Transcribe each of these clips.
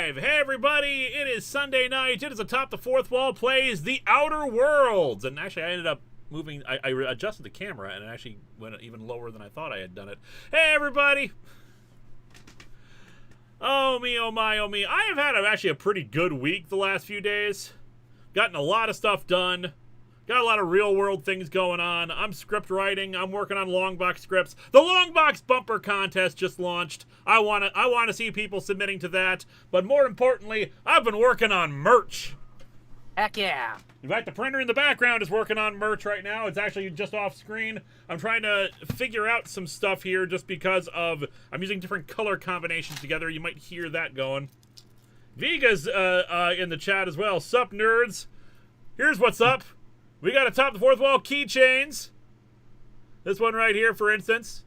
live! Hey everybody, it is Sunday night. It is Atop the Fourth Wall plays The Outer Worlds. And actually I ended up moving, I adjusted the camera and it actually went even lower than I thought I had done it. Hey everybody! Oh me, oh my, oh me. I have had actually a pretty good week the last few days. Gotten a lot of stuff done. Got a lot of real world things going on. I'm script writing. I'm working on long box scripts. The long box bumper contest just launched. I want to see people submitting to that. But more importantly, I've been working on merch. Heck yeah. In fact, the printer in the background is working on merch right now. It's actually just off screen. I'm trying to figure out some stuff here just because of I'm using different color combinations together. You might hear that going. Vega's in the chat as well. Sup, nerds? Here's what's up. We got Atop the Fourth Wall keychains. This one right here, for instance.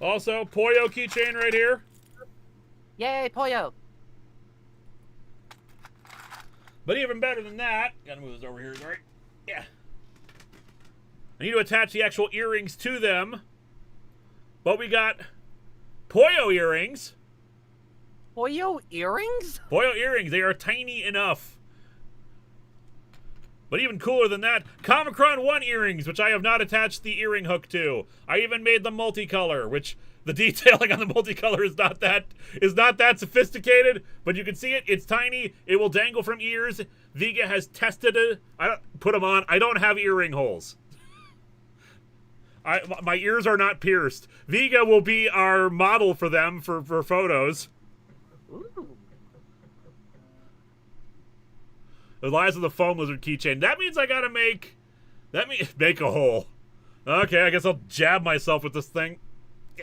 Also, Poyo keychain right here. Yay, Poyo. But even better than that, gotta move this over here, right? Yeah. I need to attach the actual earrings to them. But we got Poyo earrings. Poyo earrings? Poyo earrings, they are tiny enough. But even cooler than that, Comicron 1 earrings, which I have not attached the earring hook to. I even made them multicolor, which the detailing on the multicolor is not that sophisticated, but you can see it. It's tiny. It will dangle from ears. Vega has tested it. I don't put them on. I don't have earring holes. My ears are not pierced. Vega will be our model for them for photos. Ooh. The Lies of the Foam Lizard keychain. That means I gotta make a hole. Okay, I guess I'll jab myself with this thing.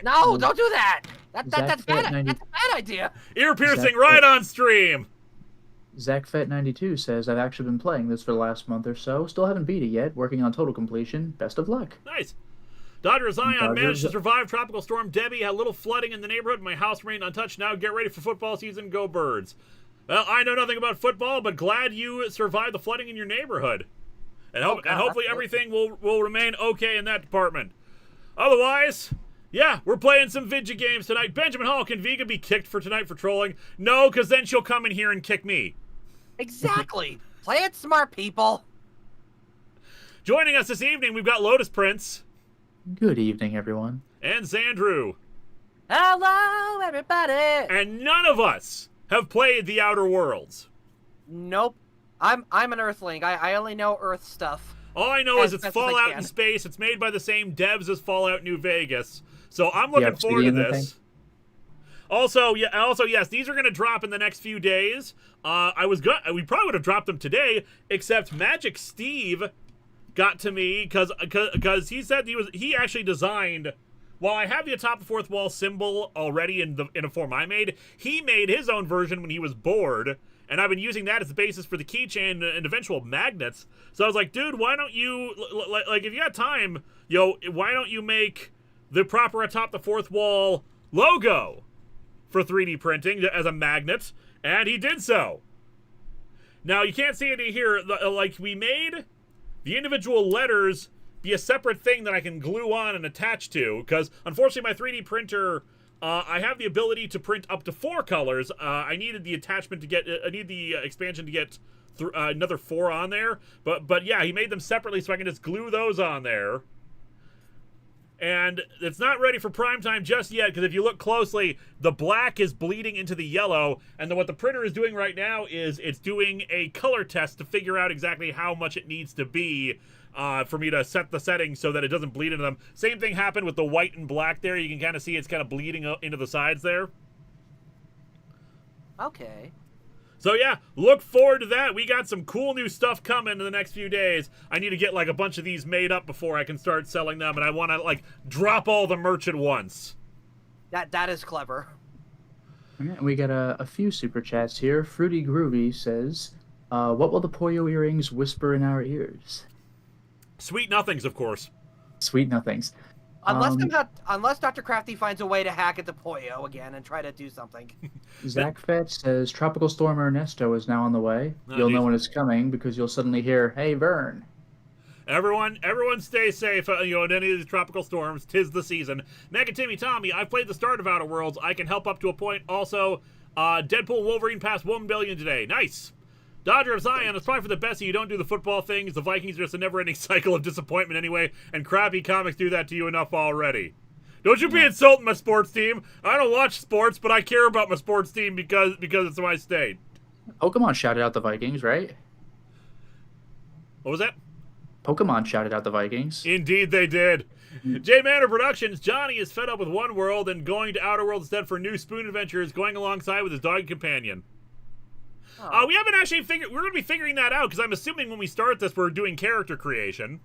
No, don't do that. That's bad. That's a bad idea. Ear piercing right on stream. ZachFet92 says, I've actually been playing this for the last month or so. Still haven't beat it yet. Working on total completion. Best of luck. Nice. Dodger Zion managed to survive Tropical Storm Debbie. Had a little flooding in the neighborhood. My house remained untouched. Now get ready for football season. Go Birds. Well, I know nothing about football, but glad you survived the flooding in your neighborhood. And, hopefully everything will remain okay in that department. Otherwise, yeah, we're playing some Vidya games tonight. Benjamin Hall, can Vega be kicked for tonight for trolling? No, because then she'll come in here and kick me. Exactly. Play it smart, people. Joining us this evening, we've got Lotus Prince. Good evening, everyone. And Xandrew. Hello, everybody. And none of us have played The Outer Worlds. Nope. I'm an Earthling. I only know Earth stuff. All I know is it's Fallout in space. It's made by the same devs as Fallout New Vegas. So I'm looking forward to this. Also, yes, these are going to drop in the next few days. We probably would have dropped them today, except Magic Steve got to me because he said he actually designed. While I have the Atop the Fourth Wall symbol already in a form I made, he made his own version when he was bored, and I've been using that as the basis for the keychain and eventual magnets. So I was like, dude, why don't you, like, if you got time, why don't you make the proper Atop the Fourth Wall logo for 3D printing as a magnet? And he did so. Now, you can't see it here, like, we made the individual letters be a separate thing that I can glue on and attach to, because unfortunately my 3D printer, I have the ability to print up to 4 colors. I needed the attachment to get, I need the expansion to get another 4 on there, but yeah, he made them separately so I can just glue those on there. And it's not ready for prime time just yet, because if you look closely, the black is bleeding into the yellow, and then what the printer is doing right now is it's doing a color test to figure out exactly how much it needs to be for me to set the settings so that it doesn't bleed into them. Same thing happened with the white and black there. You can kind of see it's kind of bleeding into the sides there. Okay. So yeah, look forward to that. We got some cool new stuff coming in the next few days. I need to get like a bunch of these made up before I can start selling them, and I want to like drop all the merch at once. That is clever. Okay, we got a few super chats here. Fruity Groovy says, what will the Poyo earrings whisper in our ears? Sweet nothings, of course. Sweet nothings. Unless Dr. Crafty finds a way to hack into Poyo again and try to do something. ZachFet says, Tropical Storm Ernesto is now on the way. Oh, you'll know when it's coming because you'll suddenly hear, hey, Vern. Everyone stay safe, in any of these tropical storms. 'Tis the season. Mega Timmy Tommy, I've played the start of Outer Worlds. I can help up to a point. Also, Deadpool Wolverine passed 1 billion today. Nice. Dodger of Zion, it's probably for the best that you don't do the football things. The Vikings are just a never-ending cycle of disappointment anyway, and crappy comics do that to you enough already. Don't you be insulting my sports team. I don't watch sports, but I care about my sports team because it's my state. Pokemon shouted out the Vikings, right? What was that? Pokemon shouted out the Vikings. Indeed they did. J Manor Productions, Johnny is fed up with One World and going to Outer World instead for new Spoon adventures, going alongside with his dog companion. We haven't actually figured... We're going to be figuring that out, because I'm assuming when we start this, we're doing character creation.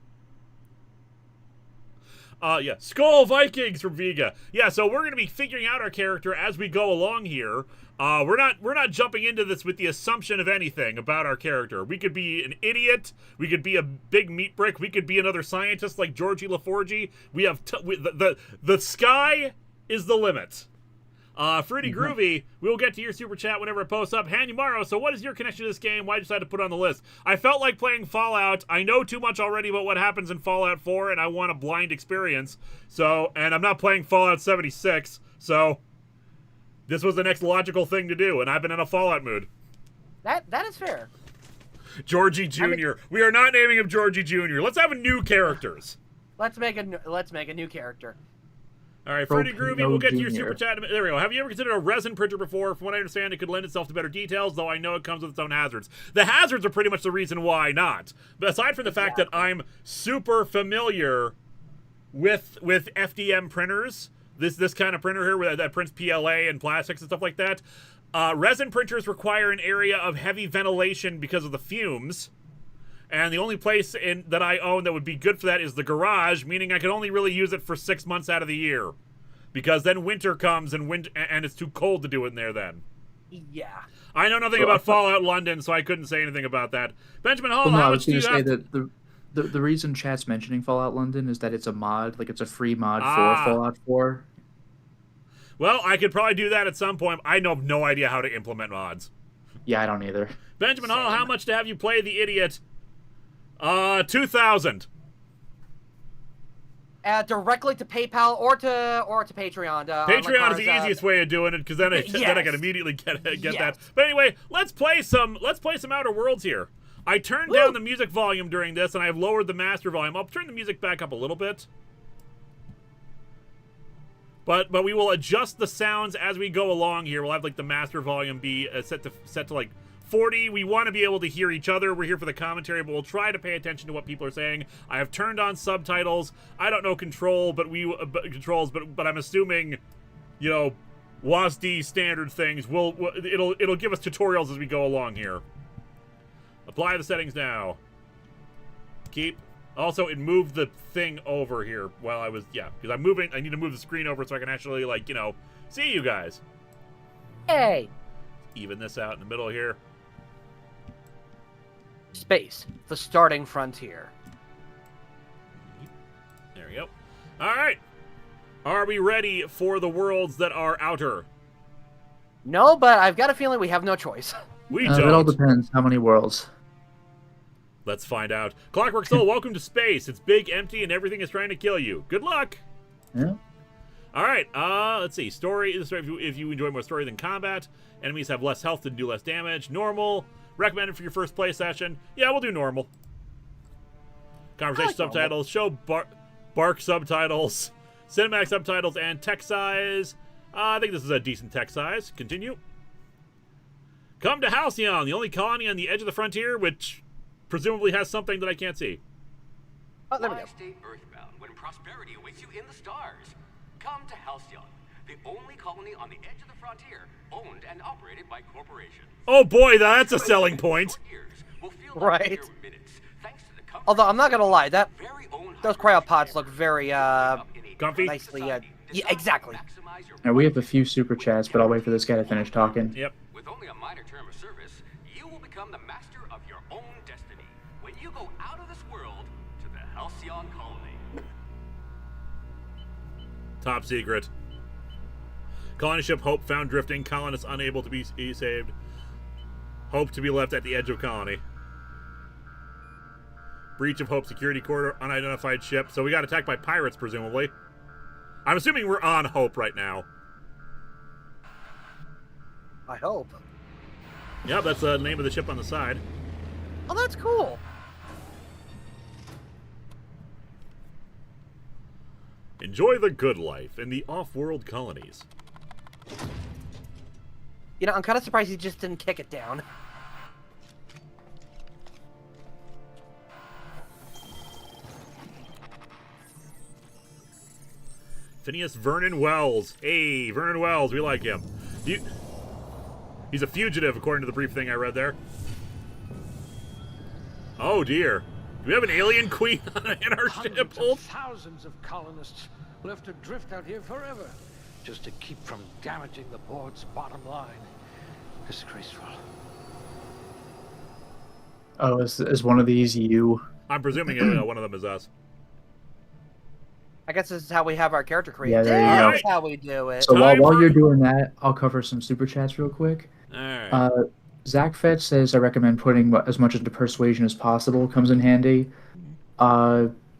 Yeah. Skull Vikings from Vega. Yeah, so we're going to be figuring out our character as we go along here. We're not jumping into this with the assumption of anything about our character. We could be an idiot. We could be a big meat brick. We could be another scientist like Georgie LaForgie. We have... the sky is the limit. Fruity Groovy, we will get to your super chat whenever it posts up. Hanumaro, so what is your connection to this game? Why did you decide to put it on the list? I felt like playing Fallout. I know too much already about what happens in Fallout 4, and I want a blind experience. So, and I'm not playing Fallout 76, so this was the next logical thing to do, and I've been in a Fallout mood. That is fair. Georgie Jr. We are not naming him Georgie Jr. Let's have new characters. Let's make a new character. All right, Fruity Groovy, we'll get to your super chat. There we go. Have you ever considered a resin printer before? From what I understand, it could lend itself to better details, though I know it comes with its own hazards. The hazards are pretty much the reason why not. But aside from the fact that I'm super familiar with FDM printers, this kind of printer here that prints PLA and plastics and stuff like that, resin printers require an area of heavy ventilation because of the fumes. And the only place that I own that would be good for that is the garage, meaning I can only really use it for 6 months out of the year. Because then winter comes and it's too cold to do it in there then. Yeah. I know nothing about Fallout London, so I couldn't say anything about that. Benjamin Hall, how much do you have? The reason chat's mentioning Fallout London is that it's a mod, like it's a free mod for Fallout 4. Well, I could probably do that at some point. I have no idea how to implement mods. Yeah, I don't either. Benjamin Hall, how much to have you play the idiot? 2,000. Directly to PayPal or to Patreon. Patreon is the easiest way of doing it, because then I can immediately get that. But anyway, let's play some Outer Worlds here. I turned down the music volume during this, and I've lowered the master volume. I'll turn the music back up a little bit. But we will adjust the sounds as we go along here. We'll have like the master volume be set to like 40. We want to be able to hear each other. We're here for the commentary, but we'll try to pay attention to what people are saying. I have turned on subtitles. I don't know controls, but I'm assuming, you know, WASD standard things. It'll give us tutorials as we go along here. Apply the settings now. Keep. Also, it moved the thing over here while I was, because I'm moving. I need to move the screen over so I can actually, like, you know, see you guys. Hey. Even this out in the middle here. Space, the starting frontier. There we go. All right. Are we ready for the worlds that are outer? No, but I've got a feeling we have no choice. We don't. It all depends how many worlds. Let's find out. Clockwork Soul, welcome to space. It's big, empty, and everything is trying to kill you. Good luck. Yeah. All right. Let's see. Story. If you enjoy more story than combat, enemies have less health and do less damage. Normal. Recommended for your first play session. Yeah, we'll do normal. Conversation subtitles. Show bark subtitles. Cinematic subtitles and text size. I think this is a decent text size. Continue. Come to Halcyon, the only colony on the edge of the frontier, which presumably has something that I can't see. Oh, there we go. Stay earthbound when prosperity awaits you in the stars. Come to Halcyon, the only colony on the edge of the frontier, owned and operated by corporations. Oh boy, that's a selling point. Right. Although I'm not gonna lie, those cryopods look very comfy. Nicely. Yeah, exactly. Now we have a few super chats, but I'll wait for this guy to finish talking. Yep. With only a minor term of service, you will become the master of your own destiny when you go out of this world to the Halcyon colony. Top secret. Colony ship Hope found drifting. Colonists unable to be saved. Hope to be left at the edge of colony. Breach of Hope security corridor. Unidentified ship. So we got attacked by pirates, presumably. I'm assuming we're on Hope right now. I hope. Yeah, that's the name of the ship on the side. Oh, that's cool. Enjoy the good life in the off-world colonies. You know, I'm kind of surprised he just didn't kick it down. Phineas Vernon Wells. Hey, Vernon Wells, we like him. He's a fugitive, according to the brief thing I read there. Oh, dear. Do we have an alien queen in our ship? Thousands of colonists will have to drift out here forever just to keep from damaging the board's bottom line. Disgraceful. Oh, is one of these you? I'm presuming one of them is us. I guess this is how we have our character created. Yeah, there you go. That's how we do it. So while you're doing that, I'll cover some super chats real quick. All right. Zach Fett says, I recommend putting as much into persuasion as possible. Comes in handy.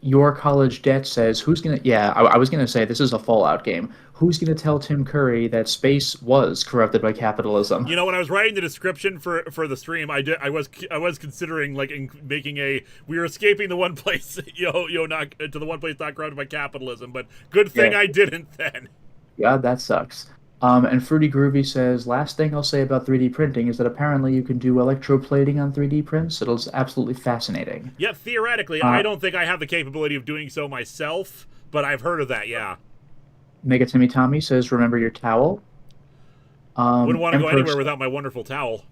Your College Debt says, who's going to... Yeah, I was going to say, this is a Fallout game. Who's going to tell Tim Curry that space was corrupted by capitalism? You know, when I was writing the description for the stream, I was considering, like, making we were escaping the one place, not to the one place not corrupted by capitalism, but good thing I didn't then. Yeah, that sucks. And Fruity Groovy says, last thing I'll say about 3D printing is that apparently you can do electroplating on 3D prints. It's absolutely fascinating. Yeah, theoretically, I don't think I have the capability of doing so myself, but I've heard of that, yeah. Mega Timmy Tommy says, remember your towel. Wouldn't want to go anywhere without my wonderful towel.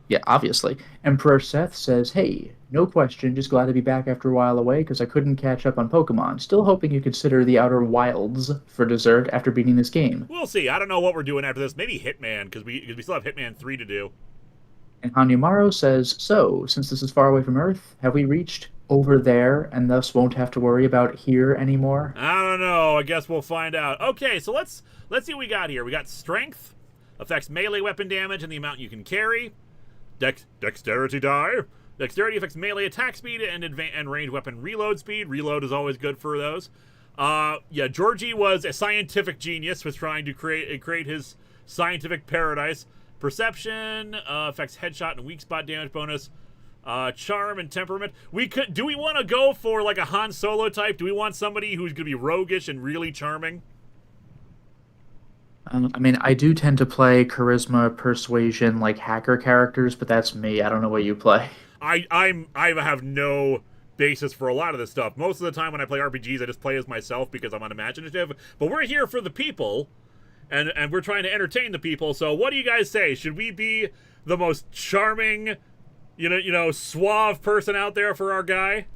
Yeah, obviously. Emperor Seth says, hey, no question, just glad to be back after a while away because I couldn't catch up on Pokemon. Still hoping you consider the Outer Wilds for dessert after beating this game. We'll see. I don't know what we're doing after this. Maybe Hitman, because we still have Hitman 3 to do. And Hanyumaro says, so, since this is far away from Earth, have we reached over there and thus won't have to worry about here anymore? I don't know. I guess we'll find out. Okay, so let's see what we got here. We got Strength, affects melee weapon damage and the amount you can carry. Dexterity die. Dexterity affects melee attack speed and range weapon reload speed. Reload is always good for those. Georgie was a scientific genius, was trying to create his scientific paradise. Perception affects headshot and weak spot damage bonus. Charm and temperament. Do we want to go for like a Han Solo type? Do we want somebody who's going to be roguish and really charming? I mean, I do tend to play charisma, persuasion, like hacker characters, but that's me. I don't know what you play. I have no basis for a lot of this stuff. Most of the time when I play RPGs, I just play as myself because I'm unimaginative. But we're here for the people, and we're trying to entertain the people. So what do you guys say? Should we be the most charming, suave person out there for our guy?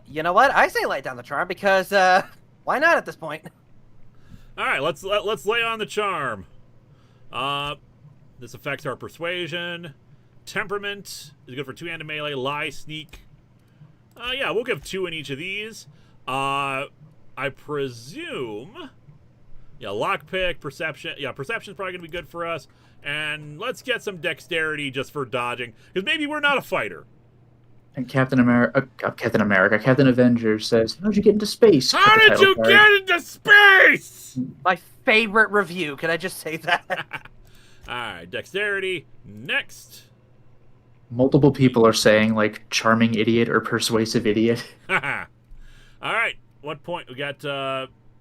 You know what? I say lay down the charm because why not at this point? All right, let's lay on the charm. This affects our persuasion. Temperament is good for two-handed melee. Lie, sneak. Yeah, we'll give 2 in each of these. I presume. Yeah, lockpick, perception. Yeah, perception's probably gonna be good for us. And let's get some dexterity just for dodging, because maybe we're not a fighter. And Captain Avenger says, how'd you get into space? How did you get into space? My favorite review. Can I just say that? All right, dexterity. Next. Multiple people are saying, like, charming idiot or persuasive idiot. All right, what point? We got,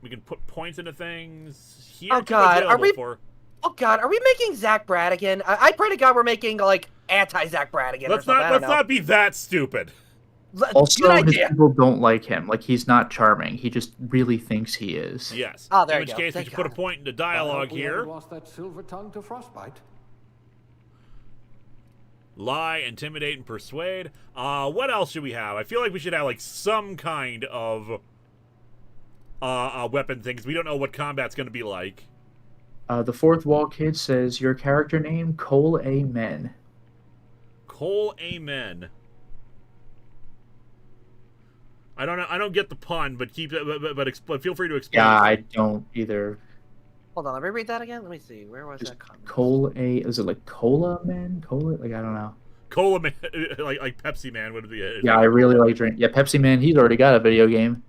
we can put points into things here. Oh, God, are we making Zach Bradigan? I pray to God we're making, like, anti-Zach Bradigan let's not be that stupid. Also, his people don't like him. Like, he's not charming. He just really thinks he is. Yes. Oh, there in which case, we should put a point into dialogue here. Lost that silver tongue to frostbite. Lie, intimidate, and persuade. What else should we have? I feel like we should have, like, some kind of weapon thing, because we don't know what combat's going to be like. The Fourth Wall Kid says, your character name, Cole Amen. Cole Amen. I don't know. I don't get the pun, but feel free to explain. Yeah, I don't either. Hold on, let me read that again. Let me see. Where was that comment? Is it like Cola Man? Cola? Like, I don't know. Cola Man, like Pepsi Man would be. Yeah, I really like drink. Yeah, Pepsi Man. He's already got a video game.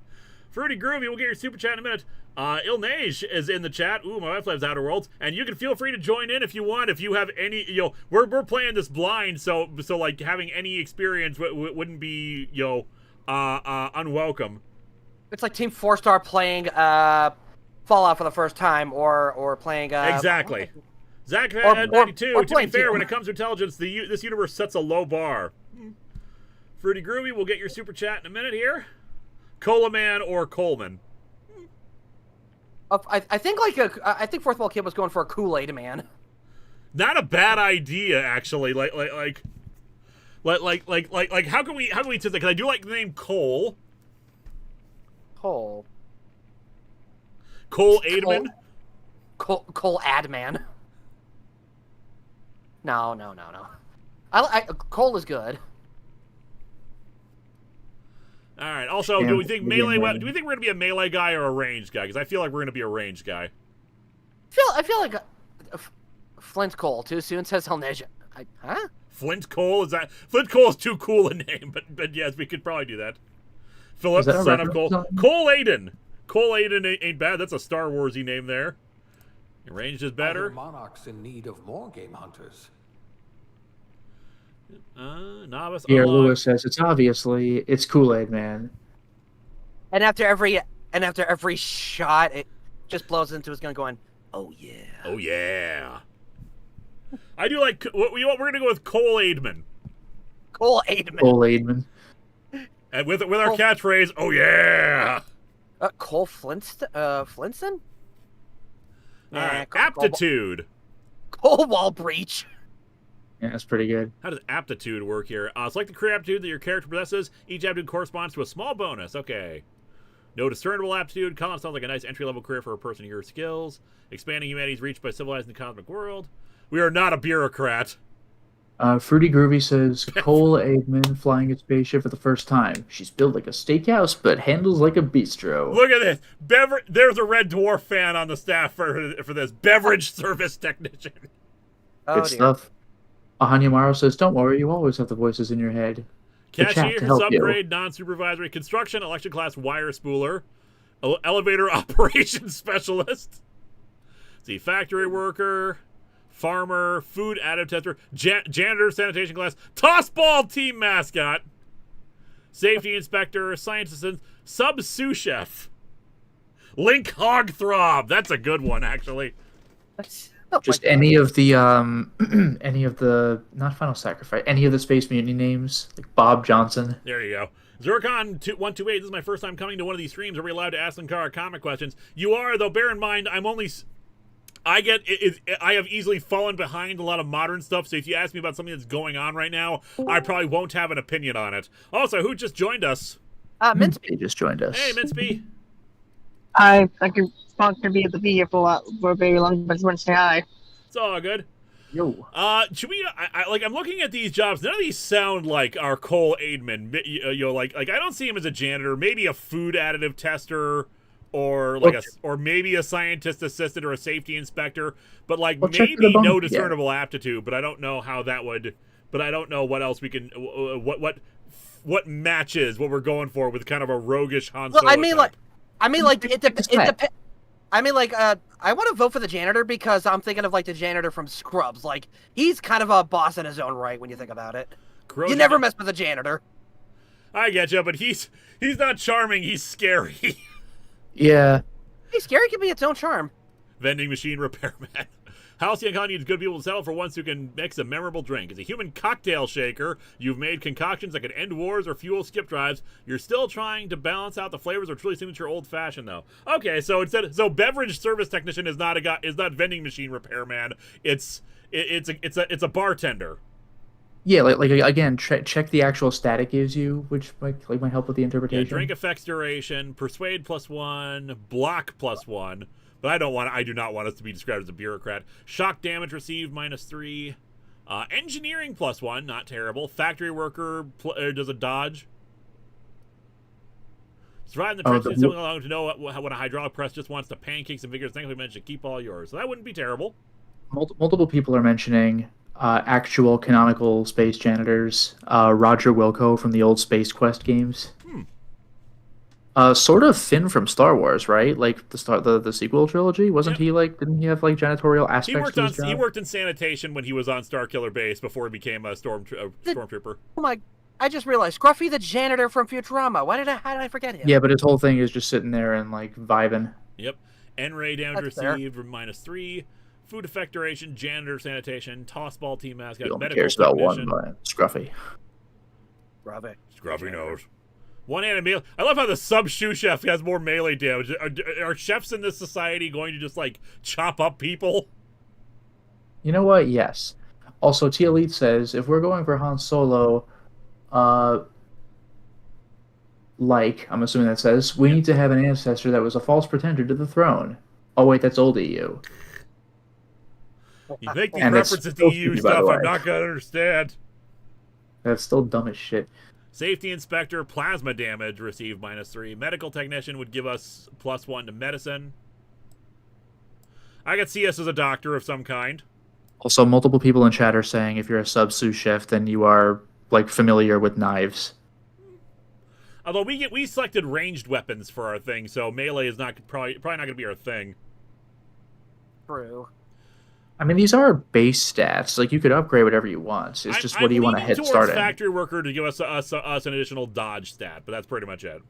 Fruity Groovy, we'll get your super chat in a minute. Ilnage is in the chat. Ooh, my wife lives Outer Worlds, and you can feel free to join in if you want. If you have any, we're playing this blind, so like having any experience wouldn't be unwelcome. It's like Team 4-Star playing Fallout for the first time, or playing exactly. Zach at 92. To be fair, when it comes to intelligence, this universe sets a low bar. Fruity Groovy, we'll get your super chat in a minute here. Cola Man or Coleman. I think I think Fourth Wall Kid was going for a Kool-Aid Man. Not a bad idea, actually. Like how can we test that? Because I do like the name Cole. Cole Aidman. Cole Adman. No. Cole is good. All right. Also, do we think melee? Do we think we're gonna be a melee guy or a ranged guy? Because I feel like we're gonna be a ranged guy. I feel like Flint Cole too soon, says Helnesia. Huh? Flint Cole, Flint Cole is too cool a name, but yes, we could probably do that. Philip, son of Cole. Cole Aiden. Cole Aiden ain't bad. That's a Star Warsy name there. Ranged is better. Monarchs in need of more game hunters. Novice. Here, Lewis says it's Kool-Aid Man. And after every shot, it just blows into his gun, going, "Oh yeah, oh yeah." I do like. We're gonna go with Cole Aidman. Cole Aidman. Cole Aidman. And with our catchphrase, "Oh yeah." Cole Flintstone. All right, aptitude. Cole Wall Breach. Yeah, that's pretty good. How does aptitude work here? Select the career aptitude that your character possesses. Each aptitude corresponds to a small bonus. Okay. No discernible aptitude. Colin sounds like a nice entry-level career for a person of your skills. Expanding humanity's reach by civilizing the cosmic world. We are not a bureaucrat. Fruity Groovy says, Cole Aidman flying a spaceship for the first time. She's built like a steakhouse, but handles like a bistro. Look at this. There's a Red Dwarf fan on the staff for this. Beverage service technician. Good stuff. Ahanyamaro says, don't worry, you always have the voices in your head. Cashier, subgrade, non-supervisory, construction, election class, wire spooler, elevator operations specialist. Let's see, factory worker, farmer, food additive tester, janitor, sanitation class, tossball team mascot, safety inspector, science assistant, sous chef, Link Hogthrob. That's a good one, actually. Just any of the not Final Sacrifice, any of the Space Mutiny names, like Bob Johnson. There you go. Zurkon128, this is my first time coming to one of these streams. Are we allowed to ask Linkara comic questions? You are, though bear in mind, I have easily fallen behind a lot of modern stuff, so if you ask me about something that's going on right now, I probably won't have an opinion on it. Also, who just joined us? Minspy just joined us. Hey, Minspy. I'm not gonna be able to be here for very long, but I just want to say hi. It's all good. Yo. Should we? I'm looking at these jobs. None of these sound like our Cole Aidman. I don't see him as a janitor. Maybe a food additive tester, or or maybe a scientist assistant or a safety inspector. But maybe no discernible aptitude. But I don't know how that would. But I don't know what else we can. What matches what we're going for with kind of a roguish Han Solo. Well, it depends. I want to vote for the janitor because I'm thinking of the janitor from Scrubs. He's kind of a boss in his own right when you think about it. You never mess with a janitor. I get you, but he's not charming. He's scary. Yeah. Hey, scary can be its own charm. Vending machine repairman. Halcyon Con needs good people to settle for ones who can mix a memorable drink. As a human cocktail shaker, you've made concoctions that could end wars or fuel skip drives. You're still trying to balance out the flavors of truly signature old-fashioned, though. Okay, so beverage service technician is not vending machine repairman. It's a bartender. Yeah, again, check the actual stat it gives you, which might help with the interpretation. Yeah, drink effects duration, persuade +1, block +1. But I do not want us to be described as a bureaucrat. Shock damage received -3. Engineering +1, not terrible. Factory worker does a dodge. Surviving the trenches, so long to know when a hydraulic press just wants to pancake some vigorous things we mentioned. Keep all yours. So that wouldn't be terrible. Multiple people are mentioning actual canonical space janitors. Roger Wilco from the old Space Quest games. Sort of Finn from Star Wars, right? Like the sequel trilogy. Wasn't he like? Didn't he have like janitorial aspects to his job? He worked in sanitation when he was on Starkiller Base before he became a stormtrooper. Oh my! I just realized Scruffy, the janitor from Futurama. How did I forget him? Yeah, but his whole thing is just sitting there and like vibing. Yep. N-ray damage received -3. Food effect duration, janitor, sanitation, tossball team mascot, He only medical cares about technician. one, but Scruffy. Scruffy knows. One-handed melee. I love how the sub shoe chef has more melee damage. Are chefs in this society going to just like chop up people? You know what? Yes. Also, T Elite says if we're going for Han Solo, I'm assuming that says we need to have an ancestor that was a false pretender to the throne. Oh wait, that's old EU. You make these references to EU stuff, I'm not gonna understand. That's still dumb as shit. Safety inspector, plasma damage, received -3. Medical technician would give us +1 to medicine. I could see us as a doctor of some kind. Also, multiple people in chat are saying if you're a sub-sous chef, then you are like familiar with knives. Although we selected ranged weapons for our thing, so melee is probably not going to be our thing. True. I mean, these are base stats. Like, you could upgrade whatever you want. It's just what do you want to head start in? Factory worker to give us an additional dodge stat, but that's pretty much it.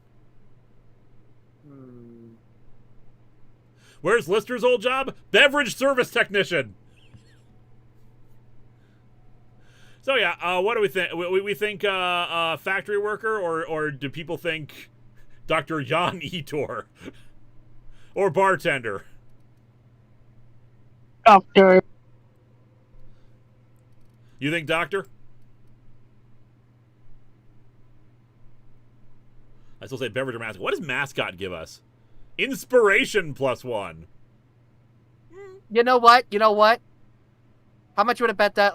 Where's Lister's old job? Beverage service technician. So yeah, what do we think? We think factory worker, or do people think Dr. Jan Etor or bartender? Doctor. You think doctor? I still say beverage or mascot. What does mascot give us? Inspiration +1. You know what? How much would it bet that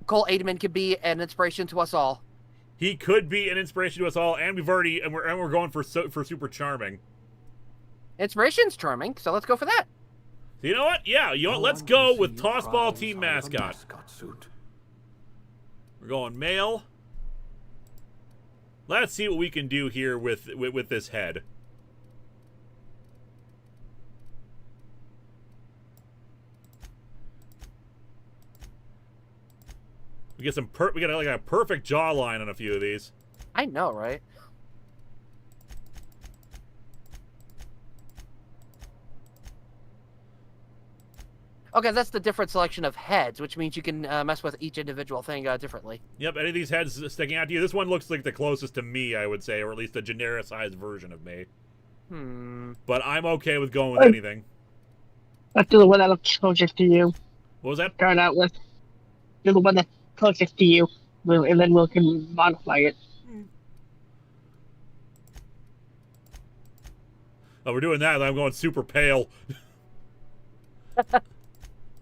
Cole Aidman could be an inspiration to us all? He could be an inspiration to us all, and we're going for super charming. Inspiration's charming, so let's go for that. You know what? Yeah, let's go with Tossball Team Mascot. We're going male. Let's see what we can do here with this head. We got like a perfect jawline on a few of these. I know, right? Okay, that's the different selection of heads, which means you can mess with each individual thing differently. Yep, any of these heads sticking out to you? This one looks like the closest to me, I would say, or at least a genericized version of me. But I'm okay with going with anything. Let's do the one that looks closest to you. What was that? Start out with do the one that's closest to you, and then we can modify it. Oh, we're doing that. I'm going super pale.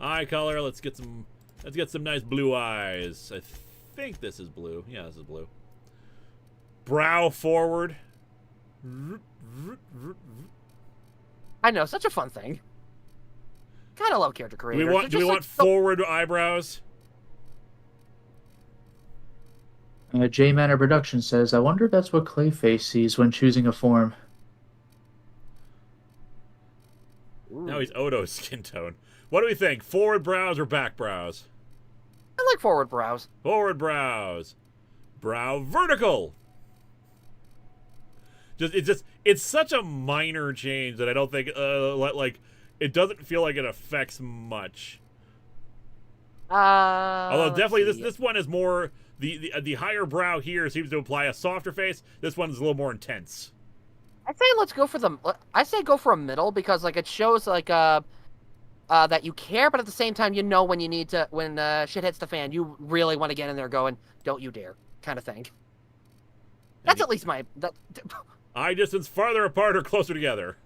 Eye color. Let's get some nice blue eyes. I think this is blue. Yeah, this is blue. Brow forward. I know, such a fun thing. Kind of love character creators. Do we want forward eyebrows? J Manor Production says, I wonder if that's what Clayface sees when choosing a form. Now he's Odo's skin tone. What do we think? Forward brows or back brows? I like forward brows. Forward brows. Brow vertical. It's such a minor change that I don't think it doesn't feel like it affects much. Although definitely this one is more the higher brow here seems to imply a softer face. This one's a little more intense. I say go for a middle because it shows that you care, but at the same time you know when you need to when shit hits the fan, you really want to get in there going, don't you dare, kind of thing. That's at least my eye distance farther apart or closer together.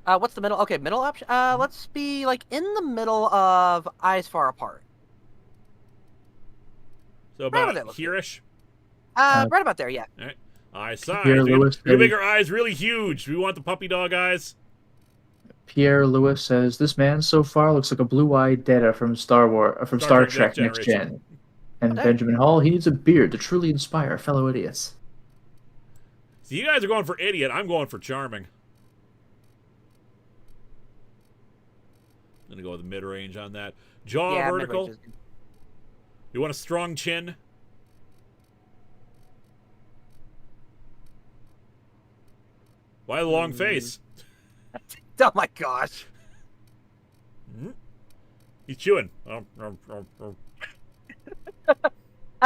What's the middle? Okay, middle option. Let's be in the middle of eyes far apart. So about here-ish? Right about there, yeah. All right. Eye size. We make our eyes really huge. We want the puppy dog eyes. Pierre Lewis says, this man so far looks like a blue-eyed Data from Star Trek Next Gen. And Benjamin Hall, he needs a beard to truly inspire fellow idiots. So you guys are going for idiot. I'm going for charming. I'm going to go with the mid-range on that. Jaw vertical. You want a strong chin? Why the long face? Oh my gosh. He's chewing.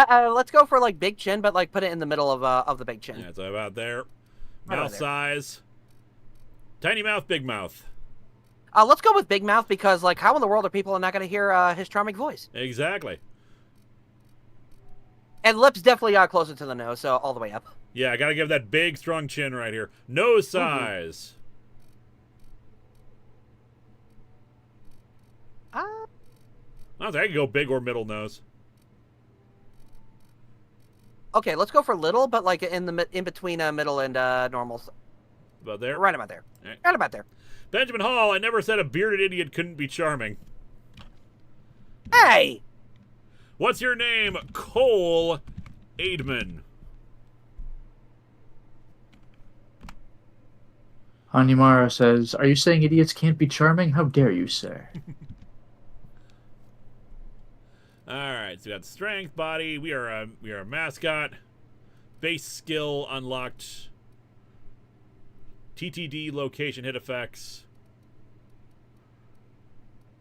Let's go for like big chin, but like put it in the middle of the big chin. Yeah, it's about there. Mouth size. Tiny mouth, big mouth. Let's go with big mouth because like how in the world are people not going to hear his charming voice? Exactly. And lips definitely closer to the nose, so all the way up. Yeah, I got to give that big, strong chin right here. Nose size. I don't think I can go big or middle nose. Okay, let's go for little, but like in between middle and normal. About there? Right about there. Right about there. Benjamin Hall, I never said a bearded idiot couldn't be charming. Hey! What's your name? Cole Aidman. Hanimara says, are you saying idiots can't be charming? How dare you, sir? Alright, so we got strength, body. We are a mascot. Base skill unlocked. TTD location hit effects.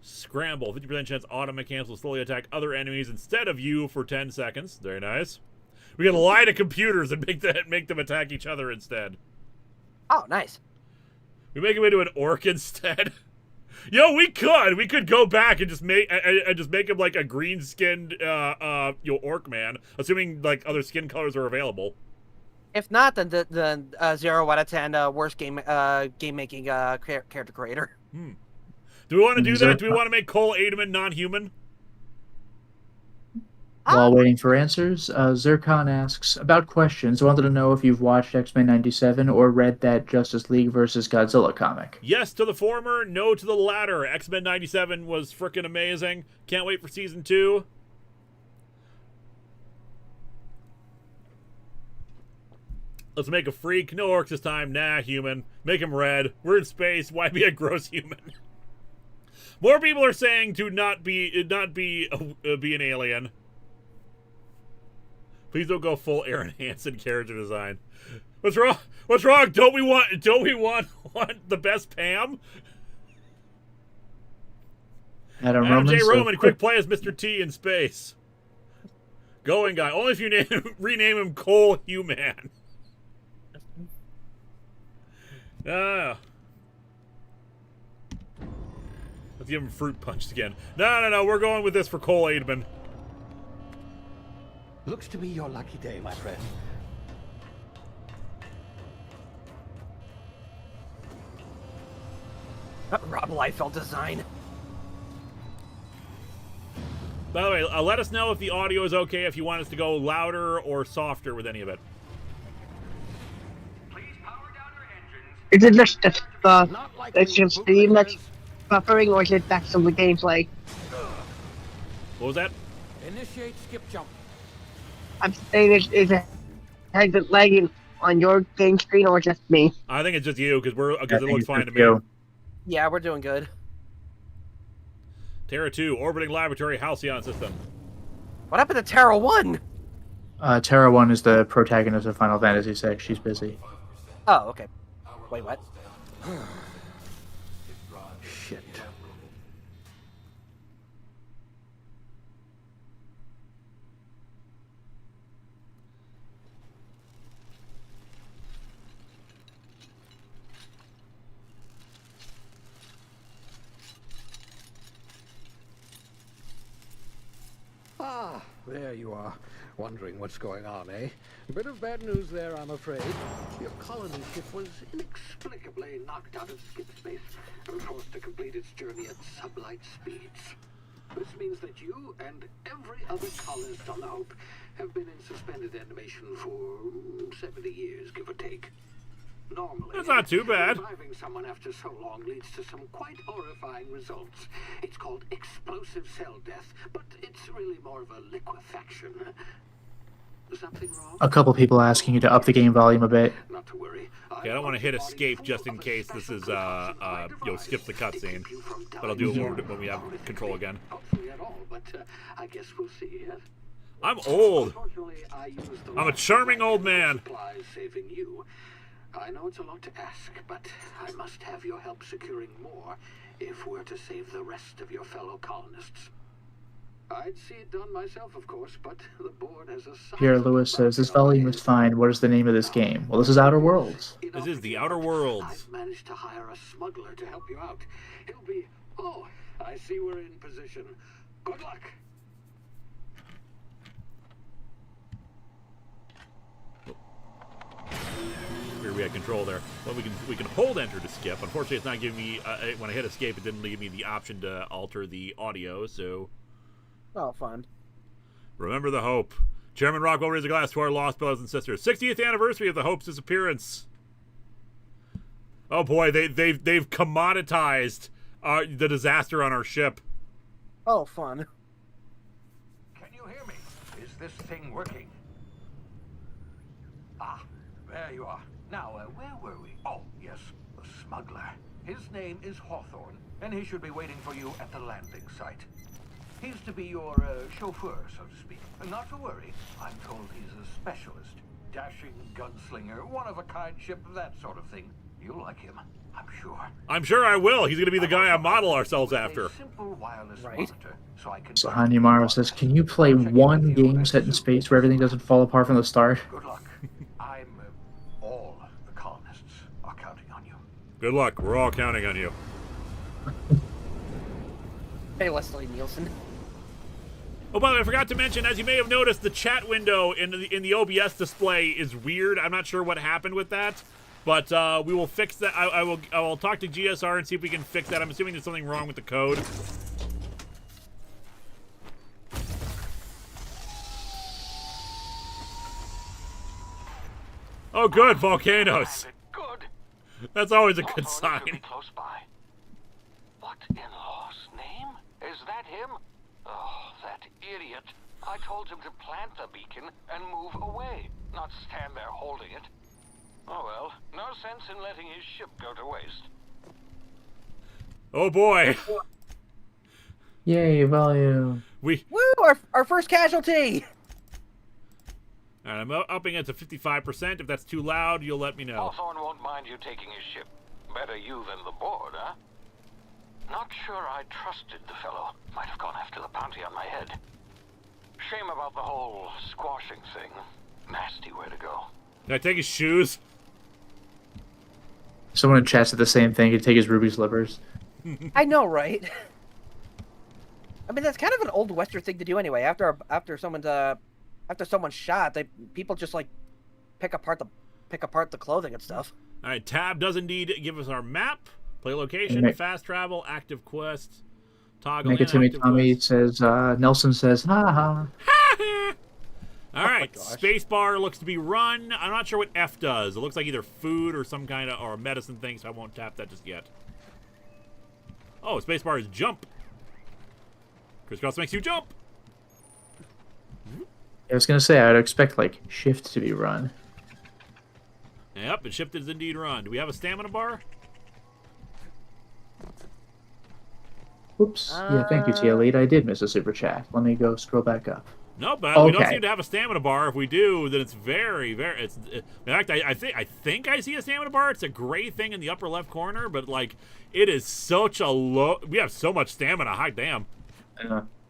Scramble, 50% chance auto mechanics will slowly attack other enemies instead of you for 10 seconds. Very nice. We gotta lie to computers and make them attack each other instead. Oh, nice. We make him into an orc instead. Yo, we could go back and just make him like a green-skinned orc man, assuming like other skin colors are available. If not, then the 0 out of 10 worst game making character creator. Do we want to do that? Do we want to make Cole Aidman non-human? While waiting for answers, Zircon asks, about questions, I wanted to know if you've watched X-Men 97 or read that Justice League versus Godzilla comic. Yes to the former, no to the latter. X-Men 97 was frickin' amazing. Can't wait for season 2. Let's make a freak. No orcs this time. Nah, human. Make him red. We're in space. Why be a gross human? More people are saying to not be an alien. Please don't go full Aaron Hansen character design. What's wrong? What's wrong? Don't we want the best Pam? Adam J. Roman, quick play as Mr. T in space. Going guy. Only if you rename him Cole Human. Let's give him fruit punched again. No. We're going with this for Cole Aidman. Looks to be your lucky day, my friend. Rob Liefeld design. By the way, let us know if the audio is okay, if you want us to go louder or softer with any of it. Please power down your engines. Is it just the stream that's buffering, or is it actually the gameplay? What was that? Initiate skip jump. I'm saying, has it lagging on your game screen or just me? I think it's just you because it looks fine to me. Yeah, we're doing good. Terra 2 orbiting laboratory Halcyon system. What happened to Terra 1? Terra 1 is the protagonist of Final Fantasy VI. She's busy. Oh, okay. Wait, what? Shit. Ah, there you are. Wondering what's going on, eh? A bit of bad news there, I'm afraid. Your colony ship was inexplicably knocked out of skip space and forced to complete its journey at sublight speeds. This means that you and every other colonist on the Hope have been in suspended animation for 70 years, give or take. Normally, that's not too bad. Reviving someone after so long leads to some quite horrifying results. It's called explosive cell death, but it's really more of a liquefaction. Something wrong? A couple people asking you to up the game volume a bit. Not to worry. Okay, I don't want to hit escape just in case this is, skips the cutscene. But I'll do it when we have control again. Hopefully at all, but I guess we'll see. I'm old. I'm a charming old man. Saving you. I know it's a lot to ask, but I must have your help securing more if we're to save the rest of your fellow colonists. I'd see it done myself, of course, but the board has a... Pierre Lewis says, this volume is fine. What is the name of this game? Well, this is Outer Worlds. This is the Outer Worlds. I've managed to hire a smuggler to help you out. He'll be... Oh, I see we're in position. Good luck. We had control there. Well, we can hold enter to skip. Unfortunately, it's not giving me when I hit escape. It didn't give me the option to alter the audio. So, oh, fun. Remember the Hope. Chairman Rockwell raised a glass to our lost brothers and sisters. 60th anniversary of the Hope's disappearance. Oh boy, they've commoditized the disaster on our ship. Oh, fun. Can you hear me? Is this thing working? Ah, there you are. Now, where were we? Oh, yes, the smuggler. His name is Hawthorne, and he should be waiting for you at the landing site. He's to be your chauffeur, so to speak. Not to worry, I'm told he's a specialist. Dashing gunslinger, one-of-a-kind ship, that sort of thing. You'll like him, I'm sure. I'm sure I will. He's going to be the guy I model ourselves after. Right. So Hanimaro says, can you play one game set in space where everything doesn't fall apart from the start? Good luck. All the colonists are counting on you. Good luck. We're all counting on you. Hey, Leslie Nielsen. Oh, by the way, I forgot to mention, as you may have noticed, the chat window in the OBS display is weird. I'm not sure what happened with that, but we will fix that. I will talk to GSR and see if we can fix that. I'm assuming there's something wrong with the code. Oh, good, volcanoes. Good. That's always a good sign. Close by. What in law's name? Is that him? Oh, that idiot. I told him to plant the beacon and move away, not stand there holding it. Oh well, no sense in letting his ship go to waste. Oh boy. Yay, volume. Woo! Our first casualty! Alright, I'm upping it to 55%. If that's too loud, you'll let me know. Hawthorne won't mind you taking his ship. Better you than the board, huh? Not sure I trusted the fellow. Might have gone after the bounty on my head. Shame about the whole squashing thing. Nasty way to go. Can I take his shoes? Someone in chat said the same thing. He'd take his ruby slippers. I know, right? I mean, that's kind of an old Western thing to do anyway. After someone's shot, people just like pick apart the clothing and stuff. All right, tab does indeed give us our map, play location, fast travel, active quest, toggle. Megatimi Tommy says, Nelson says, ha ha. All right, spacebar looks to be run. I'm not sure what F does. It looks like either food or some kind of a medicine thing, so I won't tap that just yet. Oh, spacebar is jump. Crisscross makes you jump. I was gonna say I'd expect like shift to be run. Yep, and shift is indeed run. Do we have a stamina bar? Oops. Yeah, thank you, TL8. I did miss a super chat. Let me go scroll back up. No, but we don't seem to have a stamina bar. If we do, then it's very, very. In fact, I think I see a stamina bar. It's a gray thing in the upper left corner, but like it is such a low. We have so much stamina. Hot damn.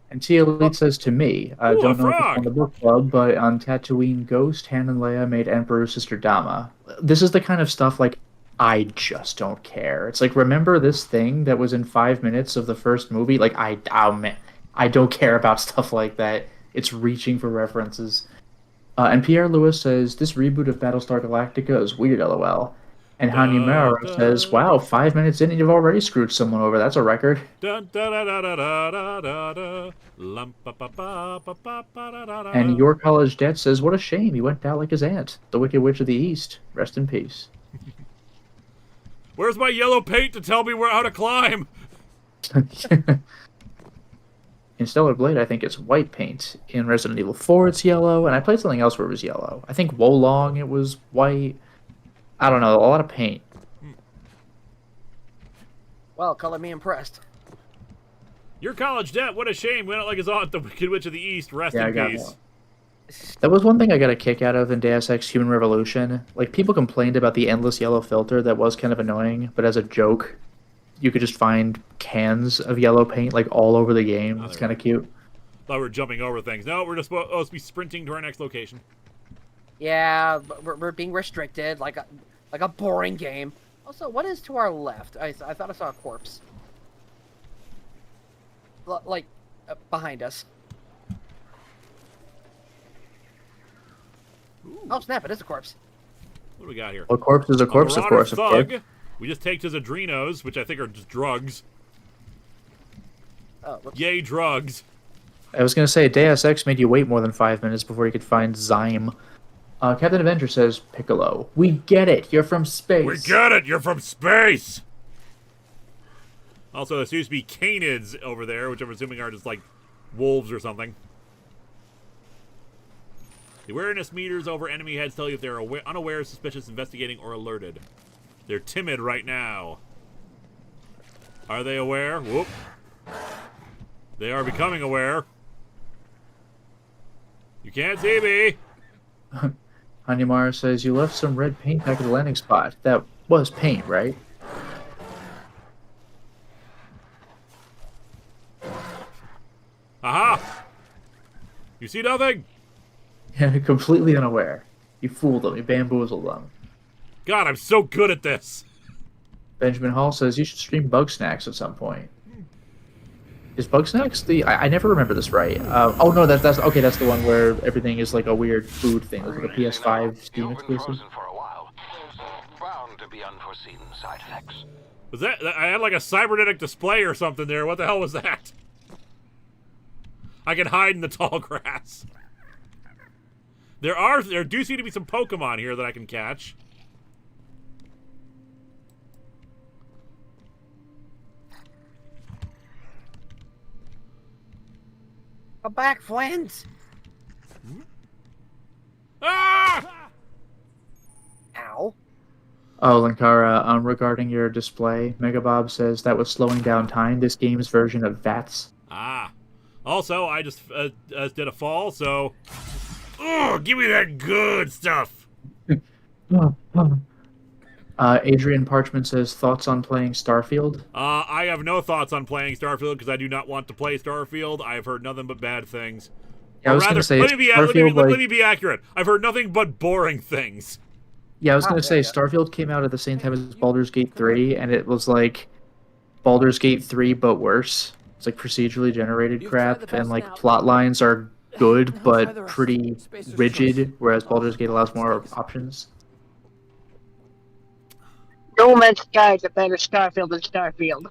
And TL8 says to me, I don't know if it's on the book club, but on Tatooine, Ghost, Han and Leia made Emperor's sister Dama. This is the kind of stuff like I just don't care. It's like, remember this thing that was in 5 minutes of the first movie? Like I don't care about stuff like that. It's reaching for references. And Pierre Lewis says, this reboot of Battlestar Galactica is weird, LOL. And Hanimaro says, wow, 5 minutes in and you've already screwed someone over. That's a record. And Your College Debt says, what a shame. He went down like his aunt, the Wicked Witch of the East. Rest in peace. Where's my yellow paint to tell me how to climb? In Stellar Blade, I think it's white paint. In Resident Evil 4, it's yellow, and I played something else where it was yellow. I think Wolong, it was white. I don't know, a lot of paint. Well, color me impressed. Your college debt, what a shame. We don't like his aunt, the Wicked Witch of the East. Rest in peace. That was one thing I got a kick out of in Deus Ex Human Revolution. Like, people complained about the endless yellow filter that was kind of annoying, but as a joke, you could just find cans of yellow paint, like, all over the game. It's kind of cute. Thought we were jumping over things. No, we're just supposed to be sprinting to our next location. Yeah, we're being restricted, like a boring game. Also, what is to our left? I thought I saw a corpse. Behind us. Ooh. Oh, snap, it is a corpse. What do we got here? A corpse is a corpse, of course. Thug. We just take his adrenos, which I think are just drugs. Oh, whoops. Yay, drugs. I was going to say, Deus Ex made you wait more than 5 minutes before you could find Zyme. Captain Avenger says, Piccolo, we get it, you're from space. We get it, you're from space! Also, there seems to be canids over there, which I'm assuming are just like wolves or something. The awareness meters over enemy heads tell you if they're unaware, suspicious, investigating, or alerted. They're timid right now. Are they aware? Whoop. They are becoming aware. You can't see me. Hanyamara says, you left some red paint back at the landing spot. That was paint, right? Aha! You see nothing? Yeah, completely unaware. You fooled them. You bamboozled them. God, I'm so good at this. Benjamin Hall says, you should stream Bug Snacks at some point. Is Bug Snacks the... I never remember this right. Oh, no, that's okay, that's the one where everything is like a weird food thing. Like a PS5 Steam exclusive. For a while. There's bound to be unforeseen side effects. Was that... I had like a cybernetic display or something there. What the hell was that? I can hide in the tall grass. There do seem to be some Pokemon here that I can catch. Come back, friends! Ah! Ow. Oh, Linkara, regarding your display, Megabob says that was slowing down time, this game's version of VATS. Ah. Also, I just did a fall, so... Ugh, give me that good stuff! Adrian Parchment says, thoughts on playing Starfield? I have no thoughts on playing Starfield because I do not want to play Starfield. I have heard nothing but bad things. Yeah, I was going to say, let me be accurate. I've heard nothing but boring things. Yeah, I was going to say, Starfield came out at the same time as Baldur's Gate 3, and it was like Baldur's Gate 3, but worse. It's like procedurally generated crap, and like plot lines are good, but pretty rigid, whereas Baldur's Gate allows more options. No Man's Sky is a better Starfield than Starfield.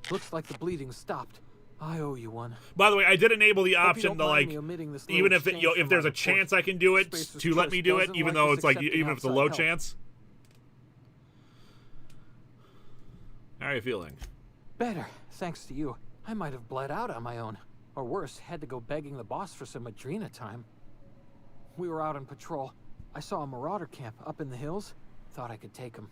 Looks like the bleeding stopped. I owe you one. By the way, I did enable the option to like, even if if there's a chance I can do it, to let me do it, even though it's like even if it's a low chance. How are you feeling? Better, thanks to you. I might have bled out on my own, or worse, had to go begging the boss for some Adrena time. We were out on patrol. I saw a marauder camp up in the hills. Thought I could take him.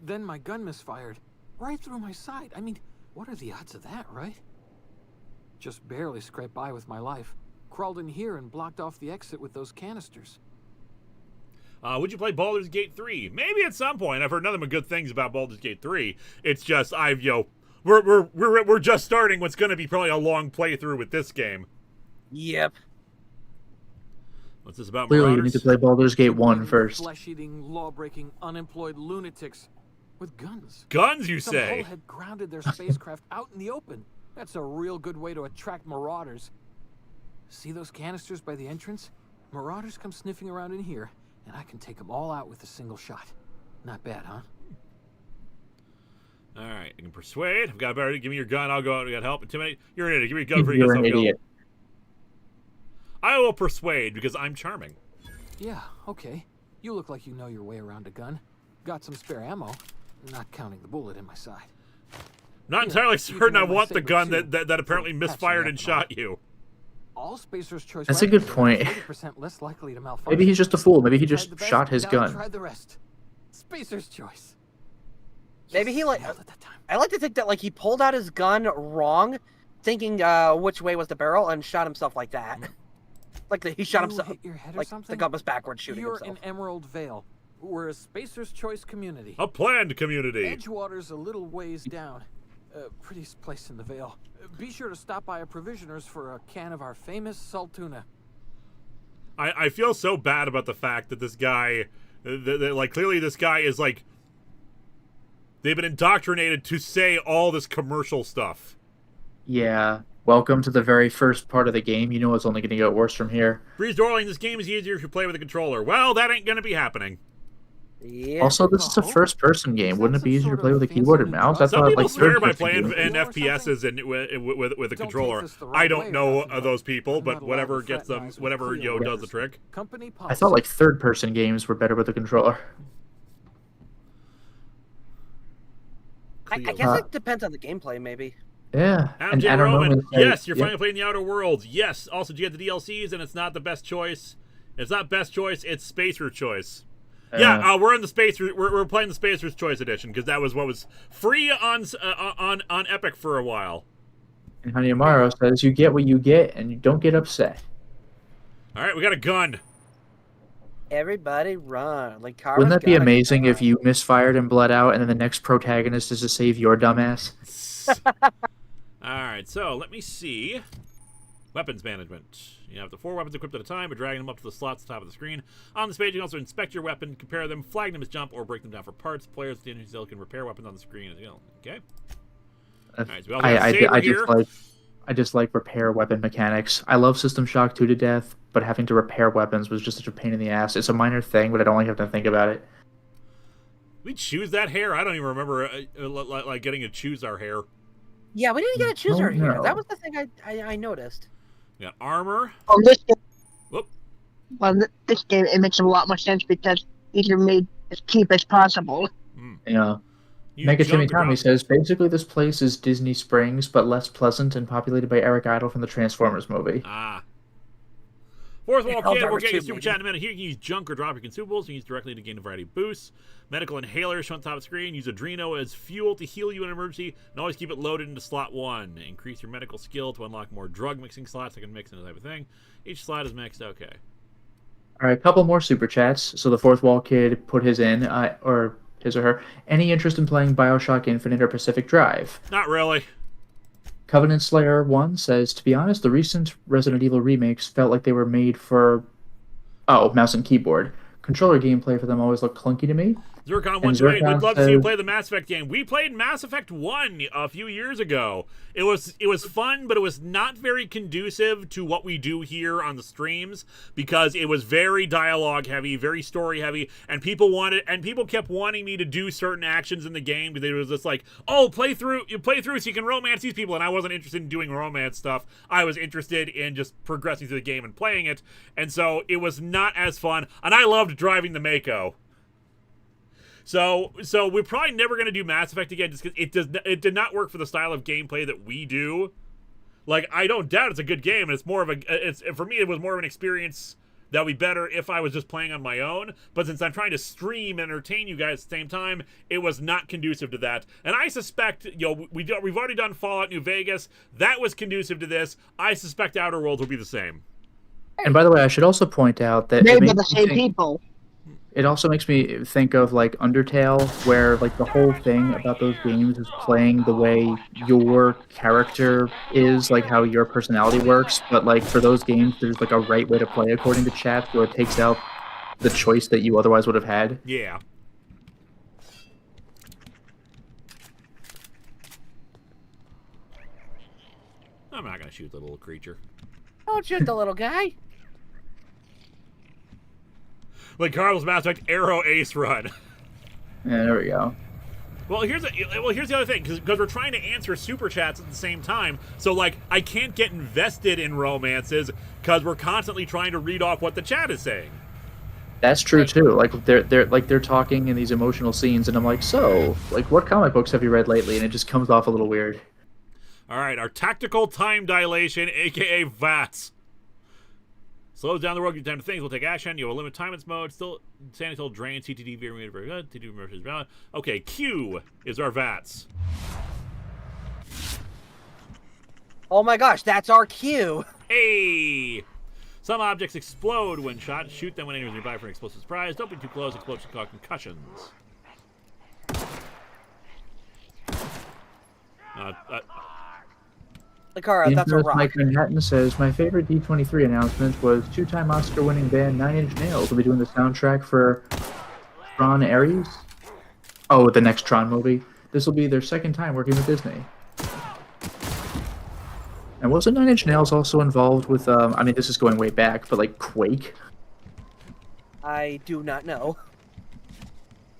Then my gun misfired, right through my side. I mean, what are the odds of that, right? Just barely scraped by with my life. Crawled in here and blocked off the exit with those canisters. Would you play Baldur's Gate 3? Maybe at some point. I've heard nothing but good things about Baldur's Gate 3. It's just we're just starting what's going to be probably a long playthrough with this game. Yep. What's this about? Clearly, Marauders? you need to play Baldur's Gate 1 first. Flesh-eating, law-breaking, unemployed lunatics with guns. Guns, you Some say? hole had grounded their spacecraft out in the open. That's a real good way to attract marauders. See those canisters by the entrance? Marauders come sniffing around in here, and I can take them all out with a single shot. Not bad, huh? All right, I can persuade. I've got better. Give me your gun. I'll go out and get help. Intimidate. You're an idiot. Give me a gun for you. You're an idiot. I will persuade because I'm charming. Yeah, okay. You look like you know your way around a gun. Got some spare ammo, not counting the bullet in my side. Not entirely certain I want the gun that apparently misfired and shot you. All Spacer's Choice. That's a good point. 30% less likely to malfunction. Maybe he's just a fool. Maybe he just shot his gun. Try the rest. Spacer's Choice. Maybe he like. I like to think that like he pulled out his gun wrong, thinking which way was the barrel, and shot himself like that. Like he shot himself. Hit your head or like something? the gun was backwards shooting You're himself. in Emerald Vale. We're a Spacer's Choice community. A planned community. Edgewater's a little ways down. Prettiest place in the Vale. Be sure to stop by a provisioner's for a can of our famous salt tuna. I feel so bad about the fact that this guy, like clearly this guy is like, they've been indoctrinated to say all this commercial stuff. Yeah. Welcome to the very first part of the game. You know it's only going to get worse from here. Breeze Dorling, this game is easier if you play with a controller. Well, that ain't going to be happening. Yeah. Also, this is a first-person game. Wouldn't it be easier to play with a keyboard and mouse? That's Some people like swear by playing in FPSs and with a controller. I don't know those people, but whatever gets them, whatever does the trick. I thought like third-person games were better with a controller. I guess it depends on the gameplay, maybe. Yeah. And Roman, yes, you're finally playing the Outer Worlds. Yes. Also, did you get the DLCs? And it's not the best choice. It's not best choice. It's Spacer's Choice. Yeah, we're in the Spacer. We're playing the Spacer's Choice edition because that was what was free on Epic for a while. And Honey Amaro says you get what you get and you don't get upset. All right, we got a gun. Everybody run! Like wouldn't that be amazing if you misfired and bled out, and then the next protagonist is to save your dumbass? All right, so let me see. Weapons management. You have the 4 weapons equipped at a time, but dragging them up to the slots at the top of the screen. On this page, you can also inspect your weapon, compare them, flag them as jump, or break them down for parts. Players with the energy skill can repair weapons on the screen as well. Okay. All right, so I just like repair weapon mechanics. I love System Shock 2 to death, but having to repair weapons was just such a pain in the ass. It's a minor thing, but I don't like having to think about it. We choose that hair? I don't even remember like getting to choose our hair. Yeah, we didn't get to choose our hair. That was the thing I noticed. We got armor. Well, this game, Whoop. Well, this game, it makes a lot more sense because these are made as cheap as possible. Yeah. Mega Timmy Tommy says, basically this place is Disney Springs, but less pleasant and populated by Eric Idle from the Transformers movie. Ah. Fourth Wall Kid, we're getting a super chat in a minute. Here you can use junk or drop your consumables. You can use directly to gain a variety of boosts. Medical inhaler shown on top of the screen. Use Adreno as fuel to heal you in an emergency. And always keep it loaded into slot 1. Increase your medical skill to unlock more drug mixing slots. I can mix in that type of thing. Each slot is mixed. Okay. All right, a couple more super chats. So the Fourth Wall Kid put his in, or his or her. Any interest in playing Bioshock Infinite or Pacific Drive? Not really. Covenant Slayer 1 says, to be honest, the recent Resident Evil remakes felt like they were made for, mouse and keyboard. Controller gameplay for them always looked clunky to me. Zircon128, we'd love to see you play the Mass Effect game. We played Mass Effect 1 a few years ago. It was fun, but it was not very conducive to what we do here on the streams because it was very dialogue heavy, very story heavy, and people kept wanting me to do certain actions in the game because it was just like, oh, play through so you can romance these people, and I wasn't interested in doing romance stuff. I was interested in just progressing through the game and playing it, and so it was not as fun, and I loved driving the Mako. So we're probably never going to do Mass Effect again just because it did not work for the style of gameplay that we do. Like, I don't doubt it's a good game, and for me it was more of an experience that would be better if I was just playing on my own. But since I'm trying to stream and entertain you guys at the same time, it was not conducive to that. And I suspect, we've already done Fallout New Vegas. That was conducive to this. I suspect Outer Worlds will be the same. And by the way, I should also point out that they're the same people. It also makes me think of like Undertale, where like the whole thing about those games is playing the way your character is, like how your personality works. But like for those games, there's like a right way to play according to chat, so it takes out the choice that you otherwise would have had. Yeah. I'm not gonna shoot the little creature. Don't shoot the little guy. Like Carl's Mass Effect Arrow Ace Run. Yeah, there we go. Well, here's the other thing, because we're trying to answer super chats at the same time. So like, I can't get invested in romances because we're constantly trying to read off what the chat is saying. That's true too. Like they're talking in these emotional scenes, and I'm like, so like, what comic books have you read lately? And it just comes off a little weird. All right, our tactical time dilation, aka VATS. Slows down the road, give time to things. We'll take action. You have a limit time its mode. Still standing till drain. CTD very good. TTD versus balance. Okay, Q is our VATS. Oh my gosh, that's our Q. Hey! Some objects explode when shot. Shoot them when enemies nearby for an explosive surprise. Don't be too close. Explosions cause concussions. Linkara, that's a rock. Mike Manhattan says, my favorite D23 announcement was two-time Oscar-winning band Nine Inch Nails will be doing the soundtrack for Tron Ares. Oh, the next Tron movie. This will be their second time working with Disney. And wasn't Nine Inch Nails also involved with, I mean, this is going way back, but like Quake? I do not know.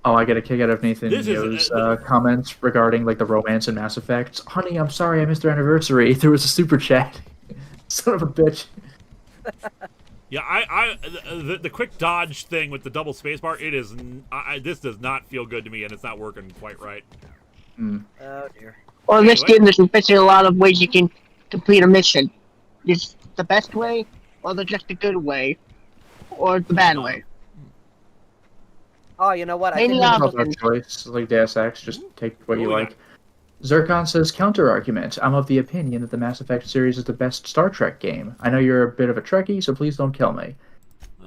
Oh, I get a kick out of Nathan Yo's comments regarding like the romance in Mass Effect. Honey, I'm sorry I missed our anniversary. There was a super chat. Son of a bitch. Yeah, the quick dodge thing with the double spacebar, it is. This does not feel good to me, and it's not working quite right. Oh dear. Well, in this game, there's basically a lot of ways you can complete a mission. Is the best way, or just the good way, or the bad way. Oh, you know what? I think no choice, like Deus Ex, just take what you like. Zircon says, counter-argument. I'm of the opinion that the Mass Effect series is the best Star Trek game. I know you're a bit of a Trekkie, so please don't kill me.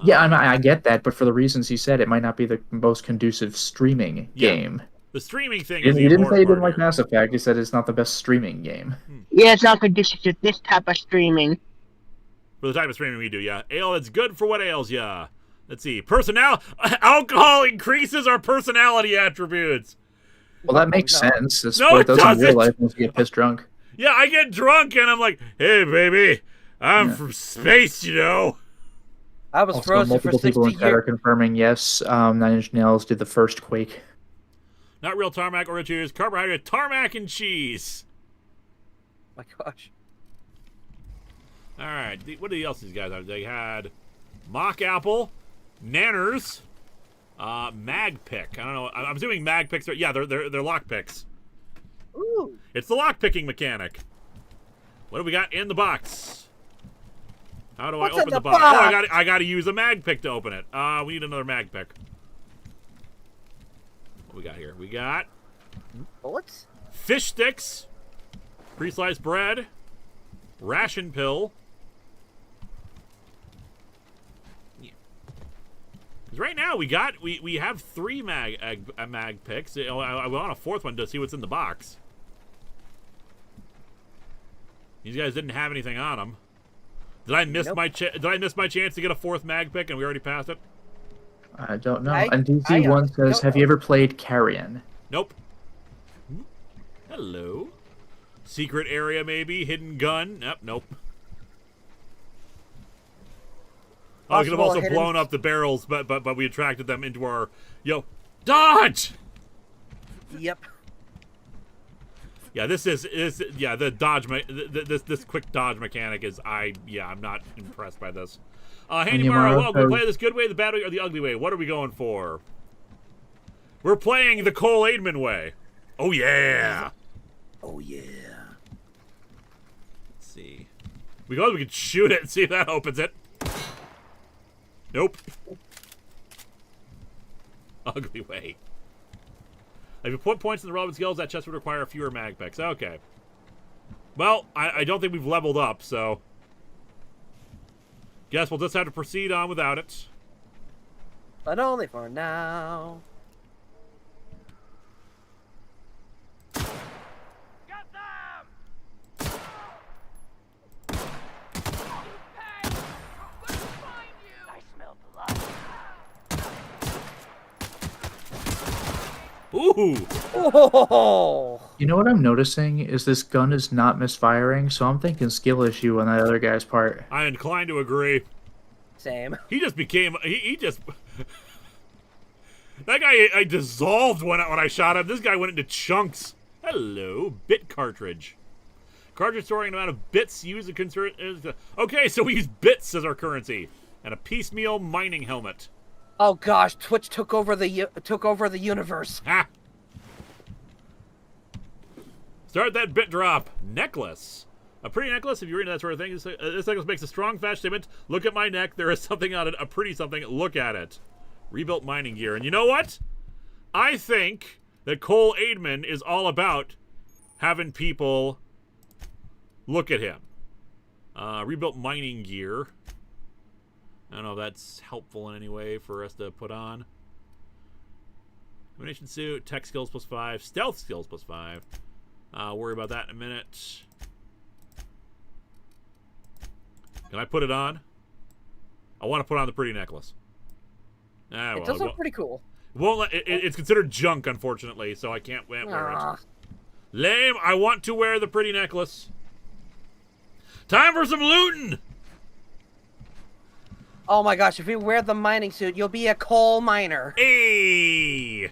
Yeah, I get that, but for the reasons he said, it might not be the most conducive streaming game. The streaming thing he didn't say he didn't like here. Mass Effect, he said it's not the best streaming game. Yeah, it's not conducive to this type of streaming. For the type of streaming we do, yeah. Ale, it's good for what ails ya. Let's see. Alcohol increases our personality attributes. Well, that makes sense. That's No, what it does in real doesn't. life once you get pissed drunk. Yeah, I get drunk and I'm like, hey, baby, I'm from space, you know. I was Also, frozen for multiple people 60 in chat are years. confirming, yes, Nine Inch Nails did the first Quake. Not real tarmac or cheese, carbohydrate, tarmac and cheese. My gosh. All right, what else these guys have? They had mock apple, nanners, mag pick. I don't know. I'm assuming mag picks are they're lock picks. Ooh. It's the lock picking mechanic. What do we got in the box? How do I open the box? Oh, I got to use a mag pick to open it. We need another mag pick. What we got here? We got bullets, fish sticks, pre-sliced bread, ration pill. Because right now we have 3 mag picks. I want a 4th one to see what's in the box. These guys didn't have anything on them. Did I miss my chance to get a 4th mag pick and we already passed it? I don't know. And DC1 says, have you ever played Carrion? Nope. Hello. Secret area maybe, hidden gun. Nope. Oh, we could have also blown up the barrels, but we attracted them into our dodge. Yep. Yeah, the dodge. This quick dodge mechanic is I'm not impressed by this. Handy Mara, welcome. We play this good way, the bad way, or the ugly way. What are we going for? We're playing the Cole Aidman way. Oh yeah. Oh yeah. Let's see. We can shoot it and see if that opens it. Nope. Ugly way. If you put points in the relevant skills, that chest would require fewer mag picks. Okay. Well, I don't think we've leveled up, so guess we'll just have to proceed on without it. But only for now. Got them! Hey! Let's find you! I smell blood. Ooh! Oh! You know what I'm noticing is this gun is not misfiring, so I'm thinking skill issue on that other guy's part. I'm inclined to agree. Same. He just became. He just. That guy, I dissolved when I shot him. This guy went into chunks. Hello, bit cartridge. Cartridge storing an amount of bits used to convert. Okay, so we use bits as our currency, and a piecemeal mining helmet. Oh gosh, Twitch took over the universe. Ha! Start that bit drop. Necklace. A pretty necklace, if you're into that sort of thing. This necklace makes a strong, fast statement. Look at my neck. There is something on it. A pretty something. Look at it. Rebuilt mining gear. And you know what? I think that Cole Aidman is all about having people look at him. Rebuilt mining gear. I don't know if that's helpful in any way for us to put on. Combination suit, tech skills +5, stealth skills +5. I'll worry about that in a minute. Can I put it on? I want to put on the pretty necklace. Well, it does look pretty cool. It's considered junk, unfortunately, so I can't wear it. Lame. I want to wear the pretty necklace. Time for some looting. Oh my gosh, if you wear the mining suit, you'll be a coal miner. Hey!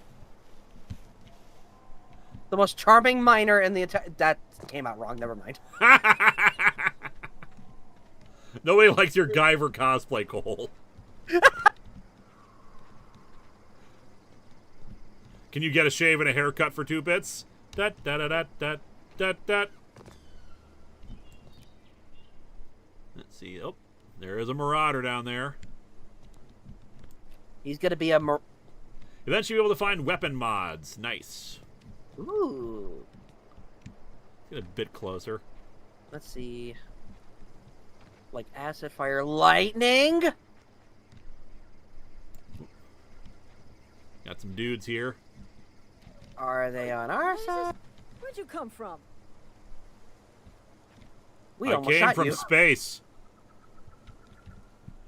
The most charming miner in the entire... That came out wrong, never mind. Nobody likes your Guyver cosplay, Cole. Can you get a shave and a haircut for 2 bits? Let's see. Oh, there is a Marauder down there. He's gonna be a Eventually be able to find weapon mods. Nice. Ooh. Get a bit closer. Let's see. Like acid, fire, lightning. Got some dudes here. Are they on our side? Where'd you come from? We I almost came shot from you. space.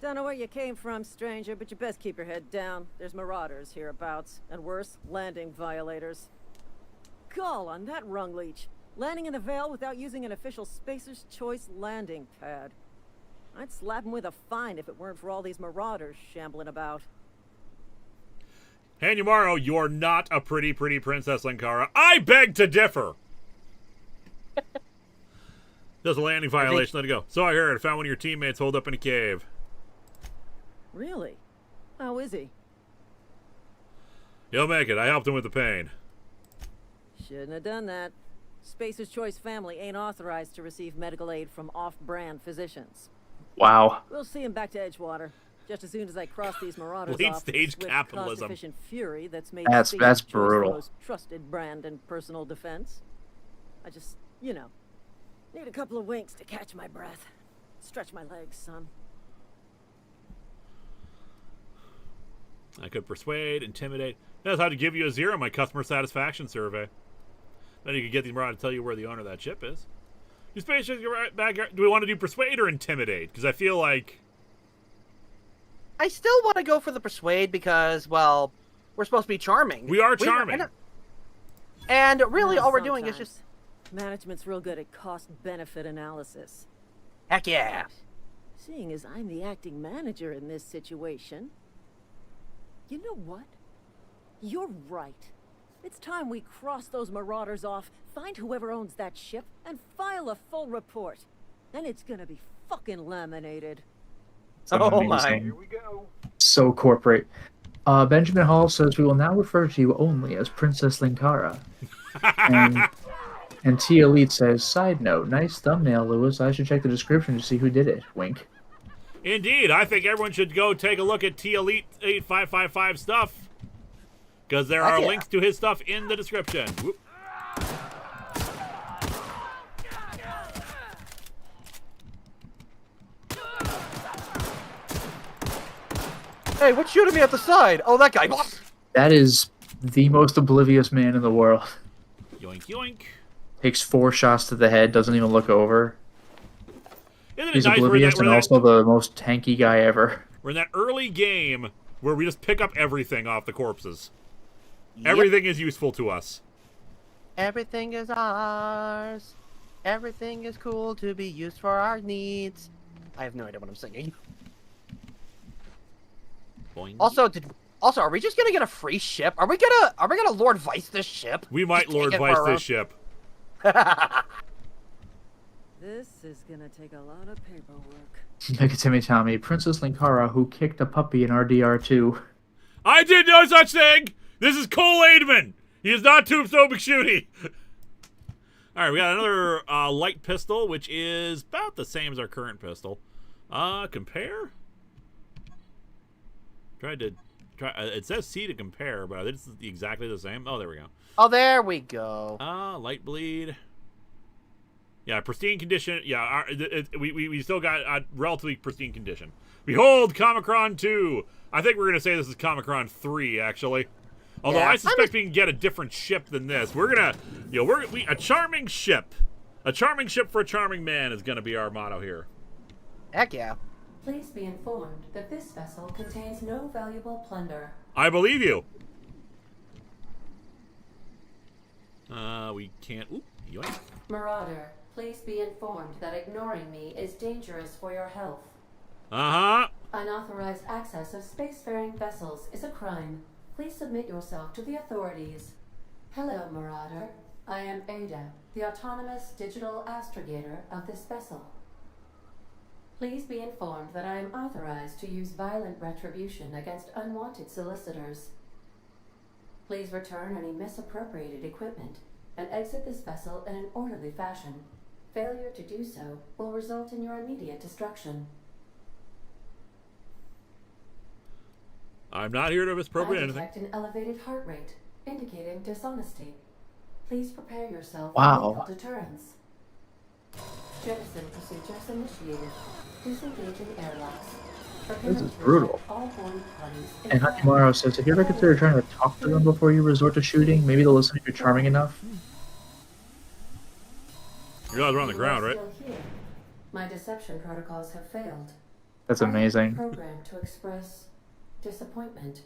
Don't know where you came from, stranger, but you best keep your head down. There's marauders hereabouts, and worse, landing violators. Gall on that rung leech. Landing in the Vale without using an official Spacer's Choice landing pad. I'd slap him with a fine if it weren't for all these marauders shambling about. Hanyamaro, you're not a pretty Princess Linkara. I beg to differ. There's a landing violation. Let it go. So I heard. Found one of your teammates holed up in a cave. Really? How is he? He'll make it. I helped him with the pain. Shouldn't have done that. Spacer's Choice family ain't authorized to receive medical aid from off-brand physicians. Wow. We'll see him back to Edgewater. Just as soon as I cross these marauders Late off stage with capitalism. cost-efficient fury that's made That's Spacer's Choice brutal. the most trusted brand in personal defense. I just, you know, need a couple of winks to catch my breath. Stretch my legs, son. I could persuade, intimidate. That's how to give you a 0 on my customer satisfaction survey. Then you could get these marauders to tell you where the owner of that ship is. Do space ships get right back? Do we want to do persuade or intimidate? Because I feel like I still want to go for the persuade because, well, we're supposed to be charming. we are charming. And really, Well, all we're doing is sometimes. just... Management's real good at cost-benefit analysis. Heck yeah. Seeing as I'm the acting manager in this situation, you know what? You're right. It's time we cross those marauders off, find whoever owns that ship, and file a full report. Then it's gonna be fucking laminated. Oh Amazing. my. Here we go. So corporate. Benjamin Hall says we will now refer to you only as Princess Linkara. and T Elite says, side note, nice thumbnail, Lewis. I should check the description to see who did it. Wink. Indeed, I think everyone should go take a look at T Elite 8555 stuff. Because there are links to his stuff in the description. Whoop. Hey, what's shooting me at the side? Oh, that guy. That is the most oblivious man in the world. Yoink, yoink. Takes 4 shots to the head, doesn't even look over. Isn't it He's nice oblivious and also the most tanky guy ever. we're in that early game where we just pick up everything off the corpses. Yep. Everything is useful to us. Everything is ours. Everything is cool to be used for our needs. I have no idea what I'm singing. Boing. Also, are we just gonna get a free ship? Are we gonna Lord Vice this ship? We might Just Lord take it Vice for our this ship. This is gonna take a lot of paperwork. Timmy Tommy, Princess Linkara, who kicked a puppy in RDR2. I did no such thing! This is Cole Aidman! He is not Tombstone McShooty! Alright, we got another light pistol, which is about the same as our current pistol. Compare? It says C to compare, but it's exactly the same. Oh, there we go. Oh, there we go. Light bleed. Yeah, pristine condition. Yeah, we still got a relatively pristine condition. Behold, Comicron 2. I think we're going to say this is Comicron 3, actually. Although I suspect we can get a different ship than this. We're going to, a charming ship. A charming ship for a charming man is going to be our motto here. Heck yeah. Please be informed that this vessel contains no valuable plunder. I believe you. We can't. Oop, yoink. Marauder, please be informed that ignoring me is dangerous for your health. Uh-huh. Unauthorized access of spacefaring vessels is a crime. Please submit yourself to the authorities. Hello, Marauder. I am Ada, the autonomous digital astrogator of this vessel. Please be informed that I am authorized to use violent retribution against unwanted solicitors. Please return any misappropriated equipment and exit this vessel in an orderly fashion. Failure to do so will result in your immediate destruction. I'm not here to misappropriate anything. I detect an elevated heart rate, indicating dishonesty. Please prepare yourself Wow. for legal deterrence. Jettison procedures initiated. Disengaging airlocks. This is brutal. All boarding parties And Hakimaru says, have you ever considered trying to talk to them before you resort to shooting? Maybe they'll listen if you're charming enough. You guys are on the ground, right? Still here. My deception protocols have failed. That's I am amazing. programmed to express disappointment.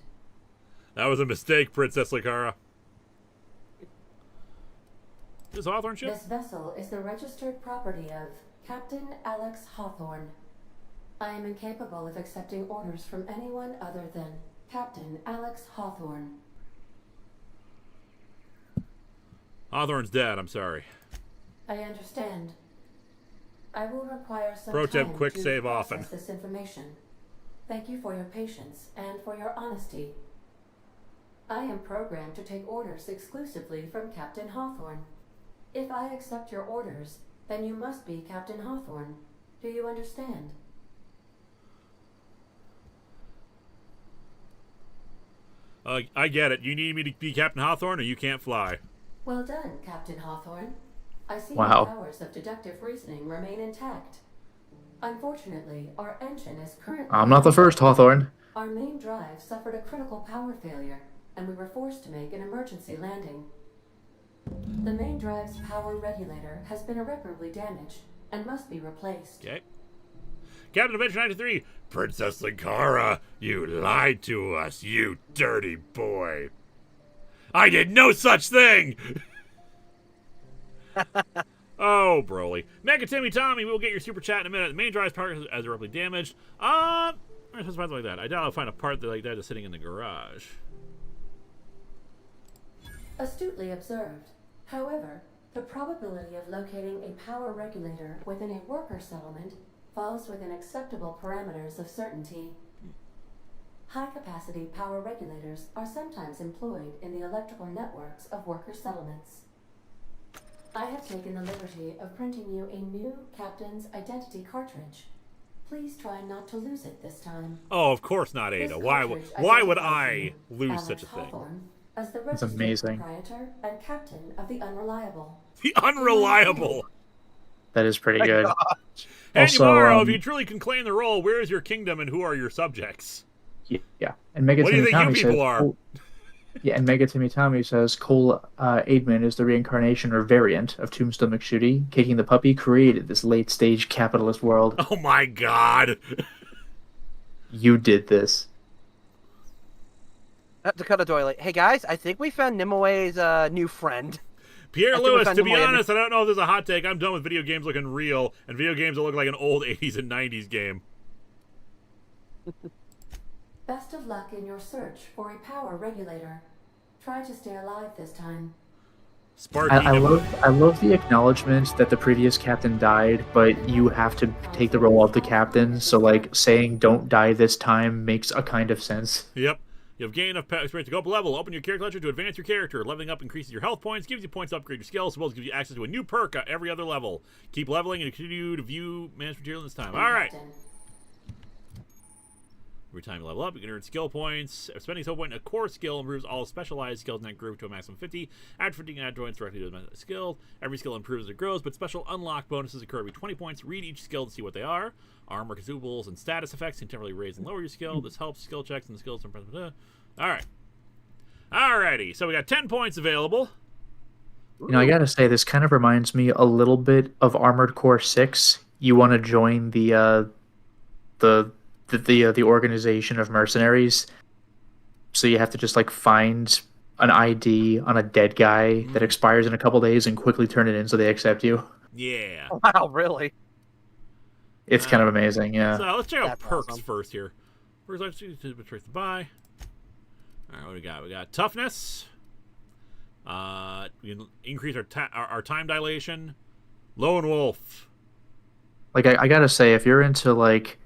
That was a mistake, Princess Linkara. This Hawthorne ship? This vessel is the registered property of Captain Alex Hawthorne. I am incapable of accepting orders from anyone other than Captain Alex Hawthorne. Hawthorne's dead, I'm sorry. I understand. I will require some Pro tip, time quick to save process often. this information. Thank you for your patience and for your honesty. I am programmed to take orders exclusively from Captain Hawthorne. If I accept your orders, then you must be Captain Hawthorne. Do you understand? I get it. You need me to be Captain Hawthorne or you can't fly. Well done, Captain Hawthorne. I see Wow. your powers of deductive reasoning remain intact. Unfortunately, our engine is currently... I'm not the first, Hawthorne. Our main drive suffered a critical power failure, and we were forced to make an emergency landing. The main drive's power regulator has been irreparably damaged and must be replaced. Okay. Captain Adventure 93, Princess Linkara, you lied to us, you dirty boy. I did no such thing! Oh, Broly. Mega Timmy Tommy, we will get your super chat in a minute. The main drive's power is irreparably damaged. Something like that. I doubt I'll find a part that like that is sitting in the garage. Astutely observed. However, the probability of locating a power regulator within a worker settlement falls within acceptable parameters of certainty. High-capacity power regulators are sometimes employed in the electrical networks of worker settlements. I have taken the liberty of printing you a new Captain's Identity cartridge. Please try not to lose it this time. Oh, of course not, Ada. This Why would I lose Alex such a thing? Hawthorne, as the That's registered amazing. proprietor and captain of the Unreliable. The Unreliable! That is pretty good. Hey, Also, Yumaro, if you truly can claim the role, where is your kingdom and who are your subjects? Yeah. And Mega What do you Timmy think you Tommy people says, are? Yeah, and Mega Timmy Tommy says Cole Aidman is the reincarnation or variant of Tombstone McShooty. Kicking the Puppy created this late-stage capitalist world. Oh my god! You did this. Dakota Doyle. Hey guys, I think we found Nimoe's new friend. Pierre Lewis, to be honest, I don't know if there's a hot take. I'm done with video games looking real, and video games that look like an old 80s and 90s game. Best of luck in your search for a power regulator. Try to stay alive this time. Sparky. I love the acknowledgement that the previous captain died, but you have to take the role of the captain, so like saying don't die this time makes a kind of sense. Yep. You have gained enough experience to go up a level. Open your character ledger to advance your character. Leveling up increases your health points, gives you points to upgrade your skills, as well as gives you access to a new perk at every other level. Keep leveling and continue to view managed material this time. All right. Every time you level up, you can earn skill points. Spending skill point in a core skill improves all specialized skills in that group to a maximum of 50. Add 50 and add points directly to the skill. Every skill improves as it grows, but special unlock bonuses occur every 20 points. Read each skill to see what they are. Armor, consumables, and status effects can temporarily raise and lower your skill. This helps skill checks and the skills. All right. Alrighty. So we got 10 points available. You know, I gotta say, this kind of reminds me a little bit of Armored Core 6. You want to join the organization of mercenaries, so you have to just like find an ID on a dead guy that expires in a couple days and quickly turn it in so they accept you. Yeah. Wow, really? It's kind of amazing, yeah. So let's check out That's perks awesome. first here. Where's our trace to buy? All right, what do we got? We got toughness. We can increase our time dilation. Lone wolf. Like I gotta say, if you're into like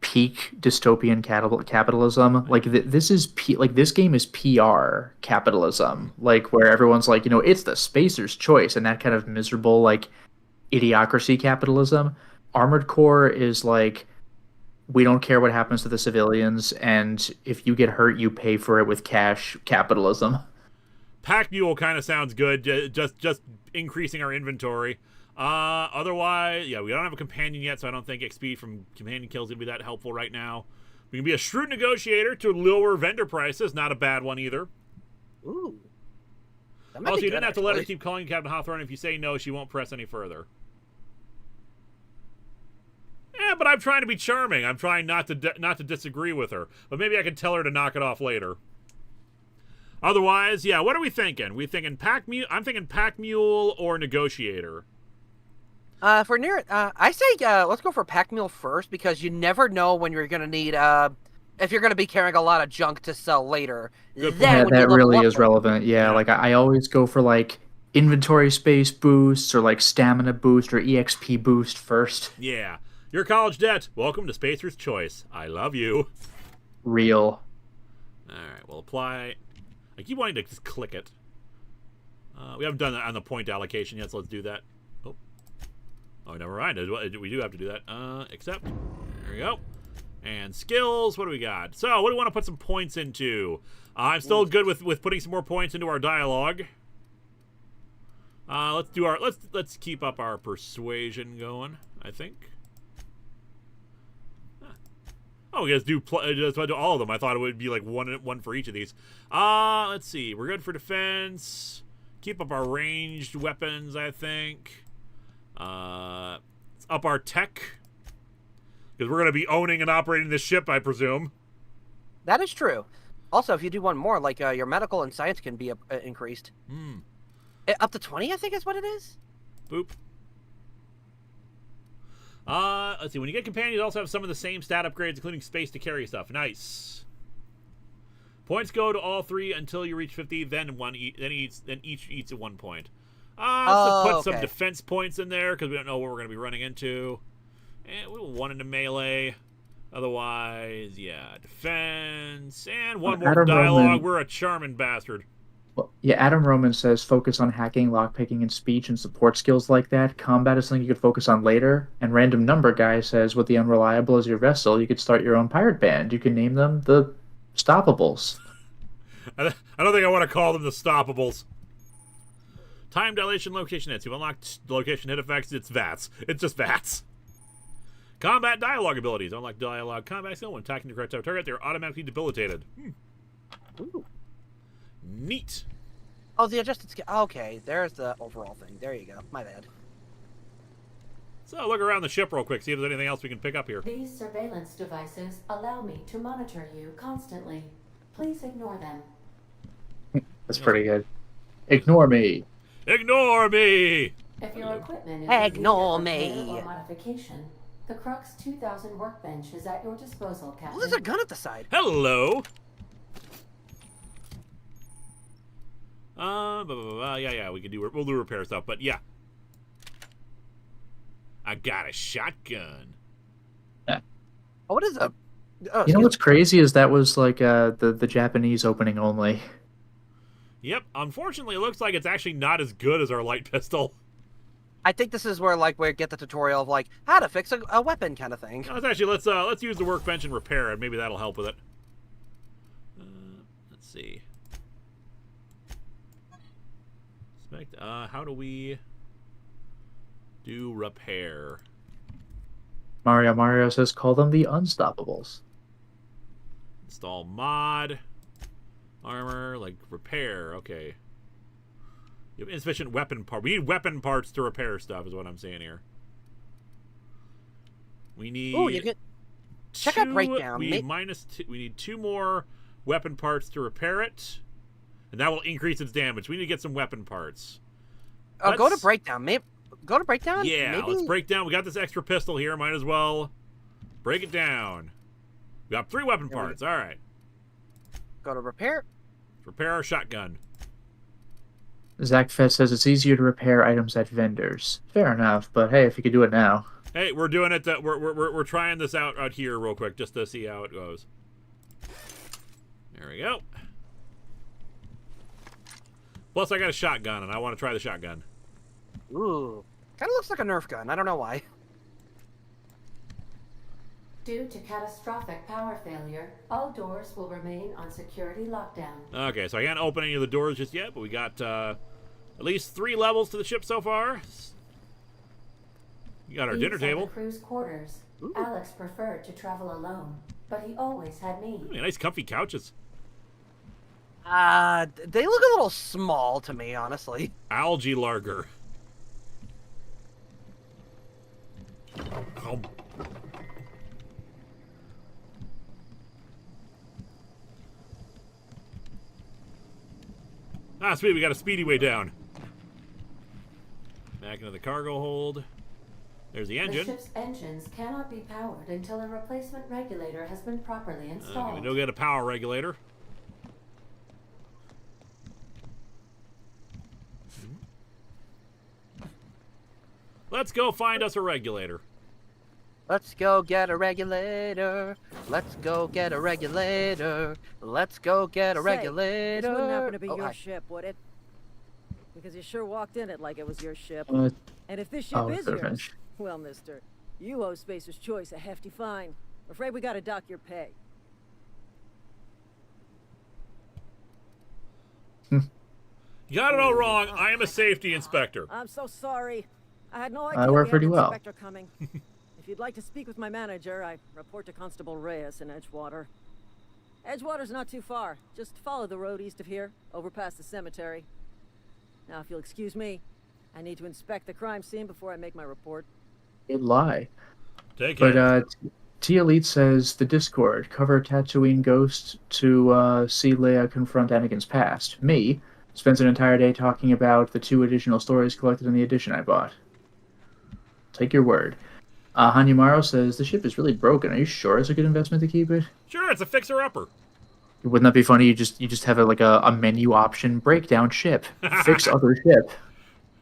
peak dystopian capitalism, like this game is PR capitalism, like where everyone's like, you know, it's the spacer's choice, and that kind of miserable like idiocracy capitalism. Armored Core is like, we don't care what happens to the civilians, and if you get hurt, you pay for it with cash capitalism. Pack mule kind of sounds good. Just increasing our inventory. Otherwise, yeah, we don't have a companion yet, so I don't think XP from companion kills gonna be that helpful right now. We can be a shrewd negotiator to lower vendor prices. Not a bad one either. Ooh. Also, you didn't have to let her keep calling Captain Hawthorne. If you say no, she won't press any further. Yeah, but I'm trying to be charming. I'm trying not to disagree with her. But maybe I can tell her to knock it off later. Otherwise, yeah, what are we thinking? We thinking pack mule? I'm thinking pack mule or negotiator. For near, I say let's go for pack mule first, because you never know when you're gonna need if you're gonna be carrying a lot of junk to sell later. Yeah, that really is relevant. Yeah, like I always go for like inventory space boosts or like stamina boost or EXP boost first. Yeah. Your college debt. Welcome to Spacer's Choice. I love you. Real. Alright, we'll apply. I keep wanting to just click it. We haven't done that on the point allocation yet, so let's do that. Oh, never mind. We do have to do that. Accept. There we go. And skills. What do we got? So, what do we want to put some points into? I'm still good with putting some more points into our dialogue. Let's keep up our persuasion going, I think. Oh, we just do all of them. I thought it would be like one for each of these. Let's see. We're good for defense. Keep up our ranged weapons, I think. Let's up our tech, because we're going to be owning and operating this ship, I presume. That is true. Also, if you do one more, like your medical and science can be increased. Up to 20, I think is what it is. Boop. Let's see. When you get companions, you also have some of the same stat upgrades, including space to carry stuff. Nice. Points go to all three until you reach 50. Then each eats at 1 point. Let's put some defense points in there, because we don't know what we're going to be running into. And we will one into melee. Otherwise, yeah, defense. And one more dialogue. Roman, we're a charming bastard. Well, yeah, Adam Roman says focus on hacking, lockpicking, and speech and support skills like that. Combat is something you could focus on later. And Random Number Guy says with the Unreliable as your vessel, you could start your own pirate band. You can name them the Stoppables. I don't think I want to call them the Stoppables. Time dilation location hits. You unlock location hit effects. It's VATS. It's just VATS. Combat dialogue abilities. Unlock dialogue combat skill. When attacking the correct target, they're automatically debilitated. Ooh. Neat. Oh, the adjusted skill. Okay, there's the overall thing. There you go. My bad. So look around the ship real quick. See if there's anything else we can pick up here. These surveillance devices allow me to monitor you constantly. Please ignore them. That's pretty good. Ignore me. Ignore me! If your equipment is ignore me or modification, the Crux 2000 workbench is at your disposal, Captain. Well, there's a gun at the side. Hello. Yeah, we'll do repair stuff, but yeah. I got a shotgun. Oh, what is a Oh, you know what's crazy is that was like the Japanese opening only. Yep. Unfortunately, it looks like it's actually not as good as our light pistol. I think this is where like we get the tutorial of like how to fix a weapon kind of thing. Let's actually let's use the workbench and repair it. Maybe that'll help with it. Let's see. How do we do repair? Mario says call them the Unstoppables. Install mod, armor, like repair. Okay. You have insufficient weapon part. We need weapon parts to repair stuff, is what I'm saying here. We need. Oh, you get. Check out breakdown. We need -2. We need 2 more weapon parts to repair it, and that will increase its damage. We need to get some weapon parts. Oh, go to breakdown. Maybe go to breakdown. Yeah, maybe? let's break down. We got this extra pistol here. Might as well break it down. We got 3 weapon parts. All right. Go to repair. Repair our shotgun. Zach Fett says it's easier to repair items at vendors. Fair enough, but hey, if you could do it now. Hey, we're doing it. We're trying this out here real quick just to see how it goes. There we go. Plus, I got a shotgun, and I want to try the shotgun. Ooh, kind of looks like a Nerf gun. I don't know why. Due to catastrophic power failure, all doors will remain on security lockdown. Okay, so I can't open any of the doors just yet, but we got at least 3 levels to the ship so far. We got our dinner table. The crew's quarters. Ooh. Alex preferred to travel alone, but he always had me. Ooh, nice comfy couches. They look a little small to me, honestly. Algae larger. Oh. Ah, sweet, we got a speedy way down. Back into the cargo hold. There's the engine. The ship's engines cannot be powered until a replacement regulator has been properly installed. Okay, we go get a power regulator. Let's go find us a regulator. Let's go get a regulator. Let's go get a regulator. Let's go get a regulator. This wouldn't happen to be your ship, would it? Because you sure walked in it like it was your ship. And if this ship is yours, well, mister, you owe Spacer's Choice a hefty fine. I'm afraid we gotta dock your pay. You got it all wrong. I am a safety inspector. I'm so sorry. I had no idea I work pretty well. Inspector coming. If you'd like to speak with my manager, I report to Constable Reyes in Edgewater. Edgewater's not too far. Just follow the road east of here, over past the cemetery. Now, if you'll excuse me, I need to inspect the crime scene before I make my report. You'd lie. Take it. But T-Elite says the Discord, cover Tatooine Ghost to see Leia confront Anakin's past. Me spends an entire day talking about the 2 additional stories collected in the edition I bought. Take your word. Hanyumaro says the ship is really broken. Are you sure it's a good investment to keep it? Sure, it's a fixer-upper. Wouldn't that be funny? You just have a menu option: breakdown ship, fix other ship.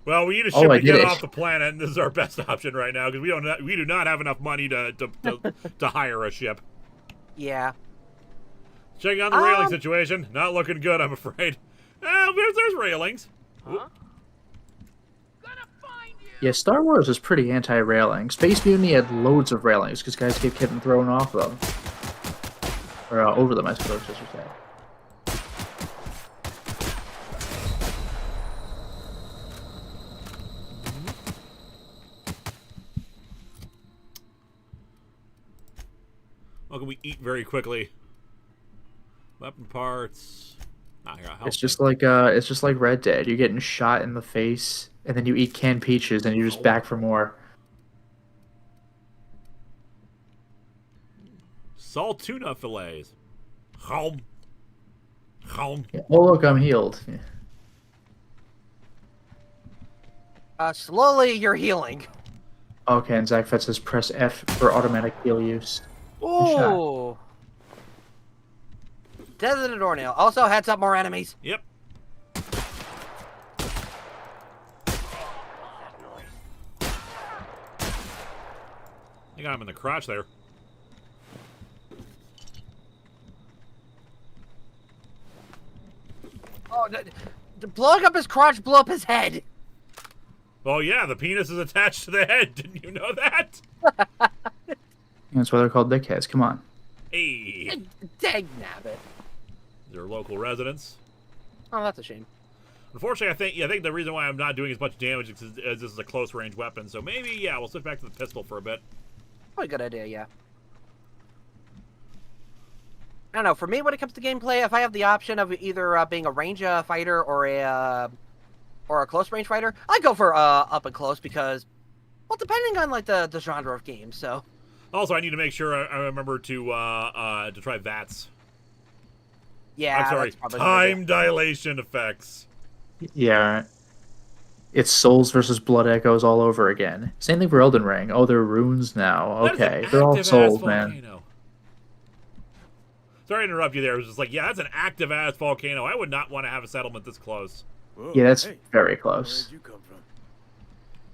Well, we need a ship to get off the planet, and this is our best option right now because we do not have enough money to hire a ship. Yeah. Checking on the railing situation. Not looking good, I'm afraid. There's railings. Huh? Yeah, Star Wars is pretty anti-railing. Space Mutiny had loads of railings because guys kept getting thrown off them. Or over them, I suppose, I should say. Well, can we eat very quickly? Weapon parts. It's just like Red Dead. You're getting shot in the face, and then you eat canned peaches, and you're just back for more. Salt tuna fillets. Home. Yeah. Oh look, I'm healed. Yeah. Slowly you're healing. Okay, and Zach Fett says press F for automatic heal use. Ooh. Designated Ornail. Also, heads up, more enemies. Yep. I got him in the crotch there. Oh, blowing up his crotch blew up his head. Oh yeah, the penis is attached to the head. Didn't you know that? That's why they're called dickheads. Come on. Hey. Dang nabbit. They're local residents. Oh, that's a shame. Unfortunately, I think the reason why I'm not doing as much damage is this is a close range weapon. So maybe, yeah, we'll switch back to the pistol for a bit. Probably a good idea, yeah. I don't know. For me, when it comes to gameplay, if I have the option of either being a range fighter or a close range fighter, I go for up and close because, well, depending on like the genre of game. So. Also, I need to make sure I remember to try VATS. Yeah, I'm sorry, time dilation effects. Yeah. It's Souls versus Blood Echoes all over again. Same thing for Elden Ring. Oh, they're runes now. Okay, they're all Souls, man. Sorry to interrupt you there. It was just like, yeah, that's an active-ass volcano. I would not want to have a settlement this close. Whoa, yeah, that's very close. Where'd you come from?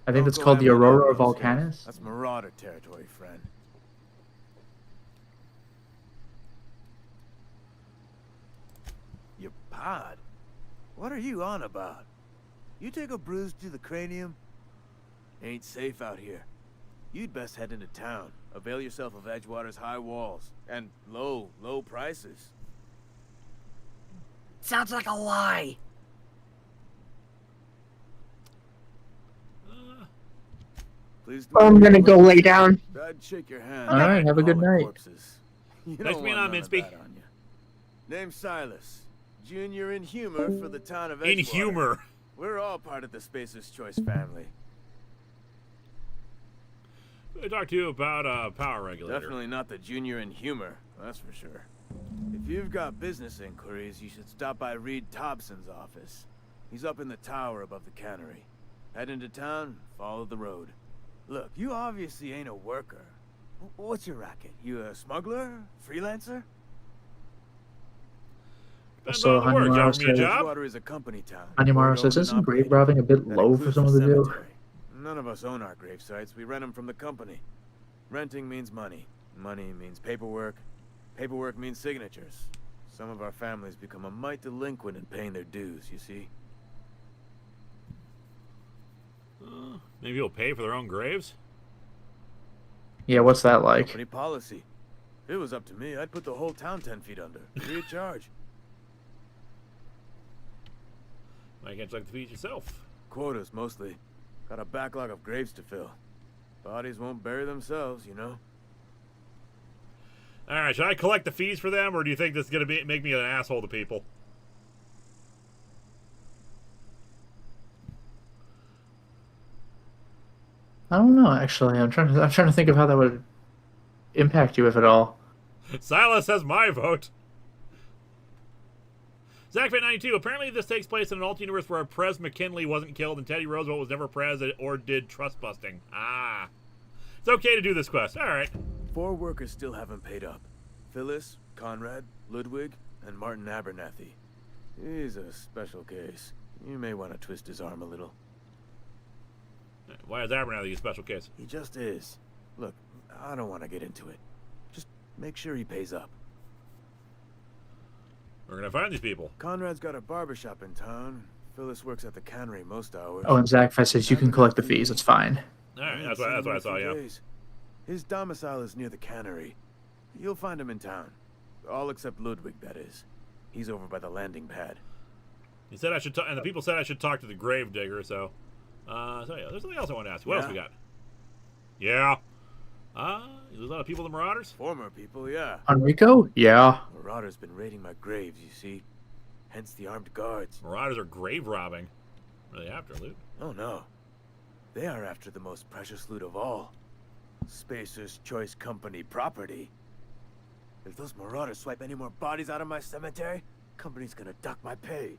I think that's called the Aurora Volcanis. That's Marauder territory, friend. Your pod? What are you on about? You take a bruise to the cranium? Ain't safe out here. You'd best head into town. Avail yourself of Edgewater's high walls. And low prices. Sounds like a lie. Please I'm gonna go lay down. I'd shake your hand. All right, have a good night. Nice being on, Minsby. Name's Silas. Junior in humor for the town of Edgewater. In humor. We're all part of the Spacer's Choice family. I talked to you about a power regulator. Definitely not the junior in humor, that's for sure. If you've got business inquiries, you should stop by Reed Thompson's office. He's up in the tower above the cannery. Head into town, follow the road. Look, you obviously ain't a worker. What's your racket? You a smuggler? Freelancer? So Edgewater is a company town. Hanimara says, isn't grave robbing a bit low for someone to do? None of us own our grave sites. We rent them from the company. Renting means money. Money means paperwork. Paperwork means signatures. Some of our families become a mite delinquent in paying their dues, you see. Maybe you'll pay for their own graves? Yeah, what's that like? Company policy. If it was up to me, I'd put the whole town 10 feet under. Free of charge. Why can't you like the fees yourself? Quotas, mostly. Got a backlog of graves to fill. Bodies won't bury themselves, you know? Alright, should I collect the fees for them, or do you think this is going to make me an asshole to people? I don't know, actually. I'm trying to think of how that would impact you, if at all. Silas has my vote. ZachFit92, apparently this takes place in an alternate universe where Prez McKinley wasn't killed and Teddy Roosevelt was never Prez or did trust busting. Ah. It's okay to do this quest. Alright. 4 workers still haven't paid up. Phyllis, Conrad, Ludwig, and Martin Abernathy. He's a special case. You may want to twist his arm a little. Why is Abernathy a special case? He just is. Look, I don't want to get into it. Just make sure he pays up. We're gonna find these people. Conrad's got a barbershop in town. Phyllis works at the cannery most hours. Oh, and ZachFest says you can collect the fees. It's fine. Alright, that's what I saw, yeah. His domicile is near the cannery. You'll find him in town. All except Ludwig, that is. He's over by the landing pad. He said I should and the people said I should talk to the grave digger, so yeah, there's something else I want to ask. What else we got? Yeah. There's a lot of people in the Marauders? Former people, yeah. Enrico? Yeah. Marauders been raiding my graves, you see. Hence the armed guards. Marauders are grave robbing. What are they after, loot? Oh no. They are after the most precious loot of all. Spacer's Choice Company property. If those Marauders swipe any more bodies out of my cemetery, company's gonna duck my pay.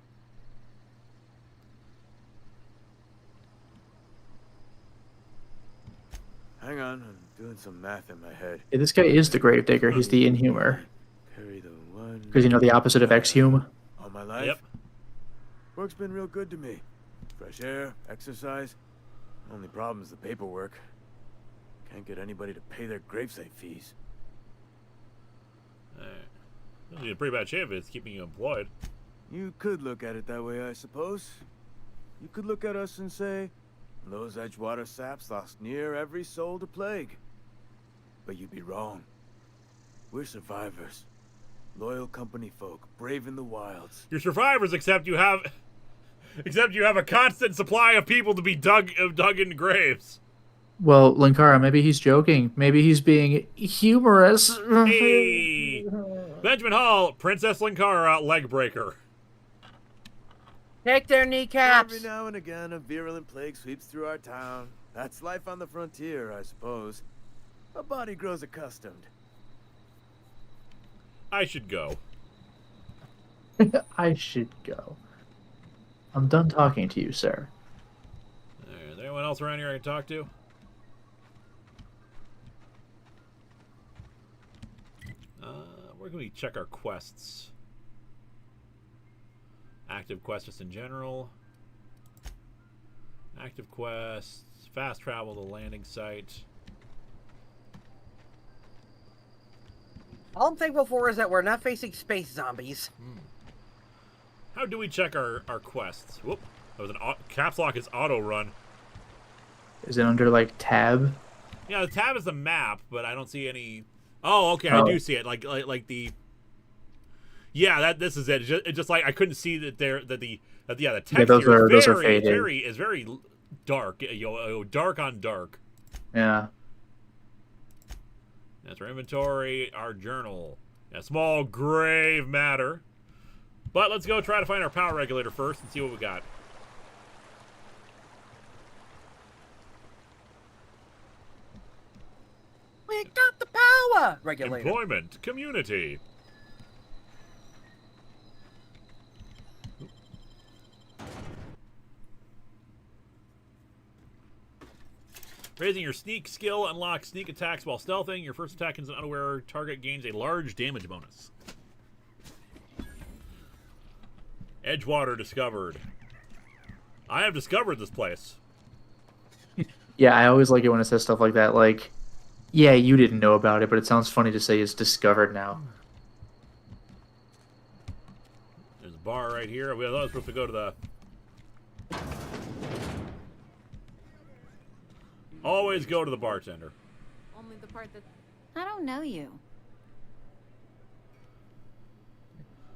Hang on, I'm doing some math in my head. Yeah, this guy is the gravedigger. He's the inhumer. Carry the one. Because you know the opposite of exhume. All my life? Yep. Work's been real good to me. Fresh air, exercise. Only problem is the paperwork. Can't get anybody to pay their gravesite fees. Alright. You're in pretty bad shape if it's keeping you employed. You could look at it that way, I suppose. You could look at us and say, those Edgewater saps lost near every soul to plague. But you'd be wrong. We're survivors. Loyal company folk, braving the wilds. You're survivors, except you have a constant supply of people to be dug in graves. Well, Linkara, maybe he's joking. Maybe he's being humorous. Hey! Benjamin Hall, Princess Linkara, leg breaker. Take their kneecaps. Every now and again, a virulent plague sweeps through our town. That's life on the frontier, I suppose. A body grows accustomed. I should go. I should go. I'm done talking to you, sir. Is there anyone else around here I can talk to? Where can we check our quests? Active quests just in general. Active quests. Fast travel to the landing site. All I'm thankful for is that we're not facing space zombies. How do we check our quests? Whoop. That was an caps lock is auto run. Is it under, like, tab? Yeah, the tab is the map, but I don't see any... Oh, okay, I do see it. Like the... Yeah, this is it. It's just like I couldn't see that the text here those are faded. is very dark. Dark on dark. Yeah. That's our inventory, our journal. A small grave matter. But let's go try to find our power regulator first and see what we got. We got the power regulator. Employment, community. Raising your sneak skill unlocks sneak attacks while stealthing. Your first attack against an unaware target gains a large damage bonus. Edgewater discovered. I have discovered this place. Yeah, I always like it when it says stuff like that. Like, yeah, you didn't know about it, but it sounds funny to say it's discovered now. There's a bar right here. We are supposed to go to the... Always go to the bartender. Only the part that... I don't know you.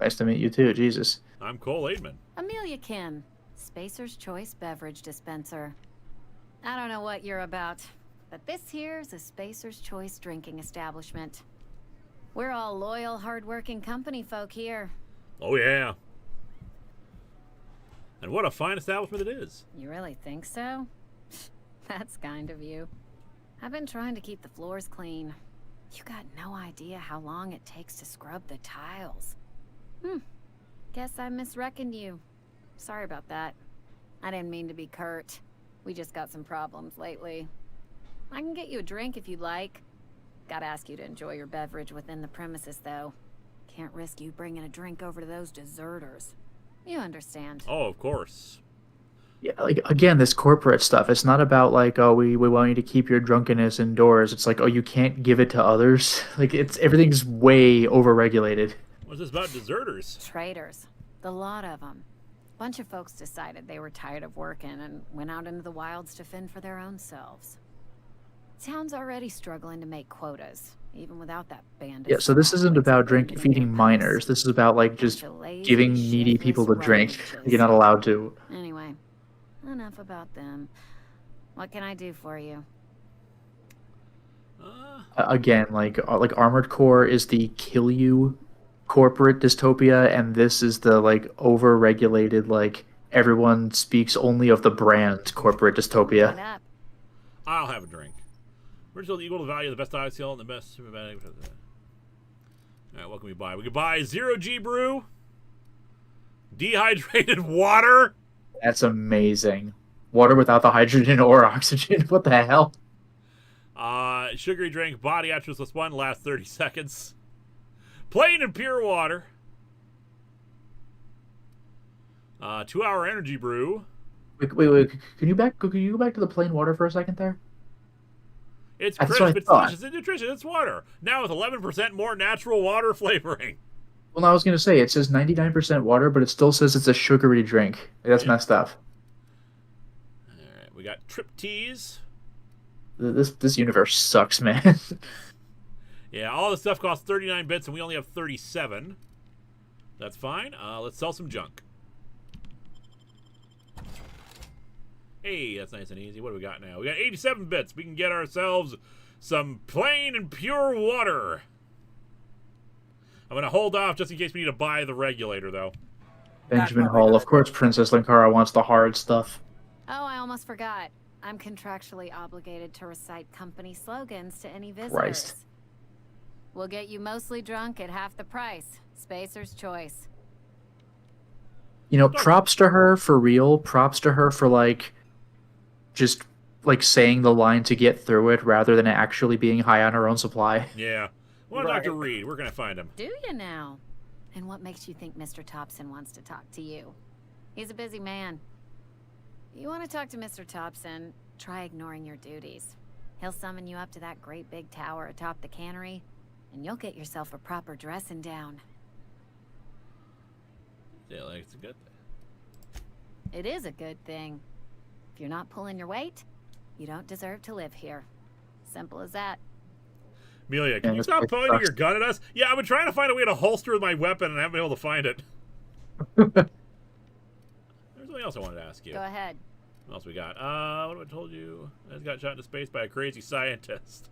Nice to meet you too, Jesus. I'm Cole Aidman. Amelia Kin, Spacer's Choice Beverage Dispenser. I don't know what you're about, but this here's a Spacer's Choice drinking establishment. We're all loyal, hard-working company folk here. Oh, yeah. And what a fine establishment it is. You really think so? That's kind of you. I've been trying to keep the floors clean. You got no idea how long it takes to scrub the tiles. Guess I misreckoned you. Sorry about that. I didn't mean to be curt. We just got some problems lately. I can get you a drink if you'd like. Gotta ask you to enjoy your beverage within the premises, though. Can't risk you bringing a drink over to those deserters. You understand. Oh, of course. Yeah, like, again, this corporate stuff, it's not about, like, oh, we want you to keep your drunkenness indoors. It's like, oh, you can't give it to others. Like, everything's way overregulated. What's this about deserters? Traitors. The lot of them. Bunch of folks decided they were tired of working and went out into the wilds to fend for their own selves. Town's already struggling to make quotas, even without that band of... Yeah, so this isn't about feeding minors. This is about, like, just giving needy people to drink. You're not allowed to. Anyway, enough about them. What can I do for you? Again, like Armored Core is the kill you corporate dystopia, and this is the, like, over-regulated, like, everyone speaks only of the brand corporate dystopia. I'll have a drink. We're still equal to value, the best ICL and the best... Alright, what can we buy? We can buy 0G brew, dehydrated water. That's amazing. Water without the hydrogen or oxygen. What the hell? Sugary drink, body attributes +1, lasts 30 seconds. Plain and pure water. 2-hour energy brew. Wait. Can you go back to the plain water for a second there? It's crisp, it's delicious, it's nutritious, it's water. Now with 11% more natural water flavoring. Well, I was gonna say it says 99% water, but it still says it's a sugary drink. That's messed up. All right, we got trip teas. This universe sucks, man. Yeah, all the stuff costs 39 bits, and we only have 37. That's fine. Let's sell some junk. Hey, that's nice and easy. What do we got now? We got 87 bits. We can get ourselves some plain and pure water. I'm going to hold off just in case we need to buy the regulator, though. Benjamin Hall. Of course, Princess Linkara wants the hard stuff. Oh, I almost forgot. I'm contractually obligated to recite company slogans to any visitors. Christ. We'll get you mostly drunk at half the price. Spacer's choice. You know, props to her for real. Props to her for, like, just, like, saying the line to get through it rather than actually being high on her own supply. Yeah. Well, right. Dr. Reed, we're going to find him. Do you now? And what makes you think Mr. Thompson wants to talk to you? He's a busy man. You want to talk to Mr. Thompson, try ignoring your duties. He'll summon you up to that great big tower atop the cannery, and you'll get yourself a proper dressing down. Yeah, like it's a good thing. It is a good thing. If you're not pulling your weight, you don't deserve to live here. Simple as that. Amelia, can you stop pointing your gun at us? Yeah, I've been trying to find a way to holster my weapon and I haven't been able to find it. There's something else I wanted to ask you. Go ahead. What else we got? What have I told you? I just got shot into space by a crazy scientist.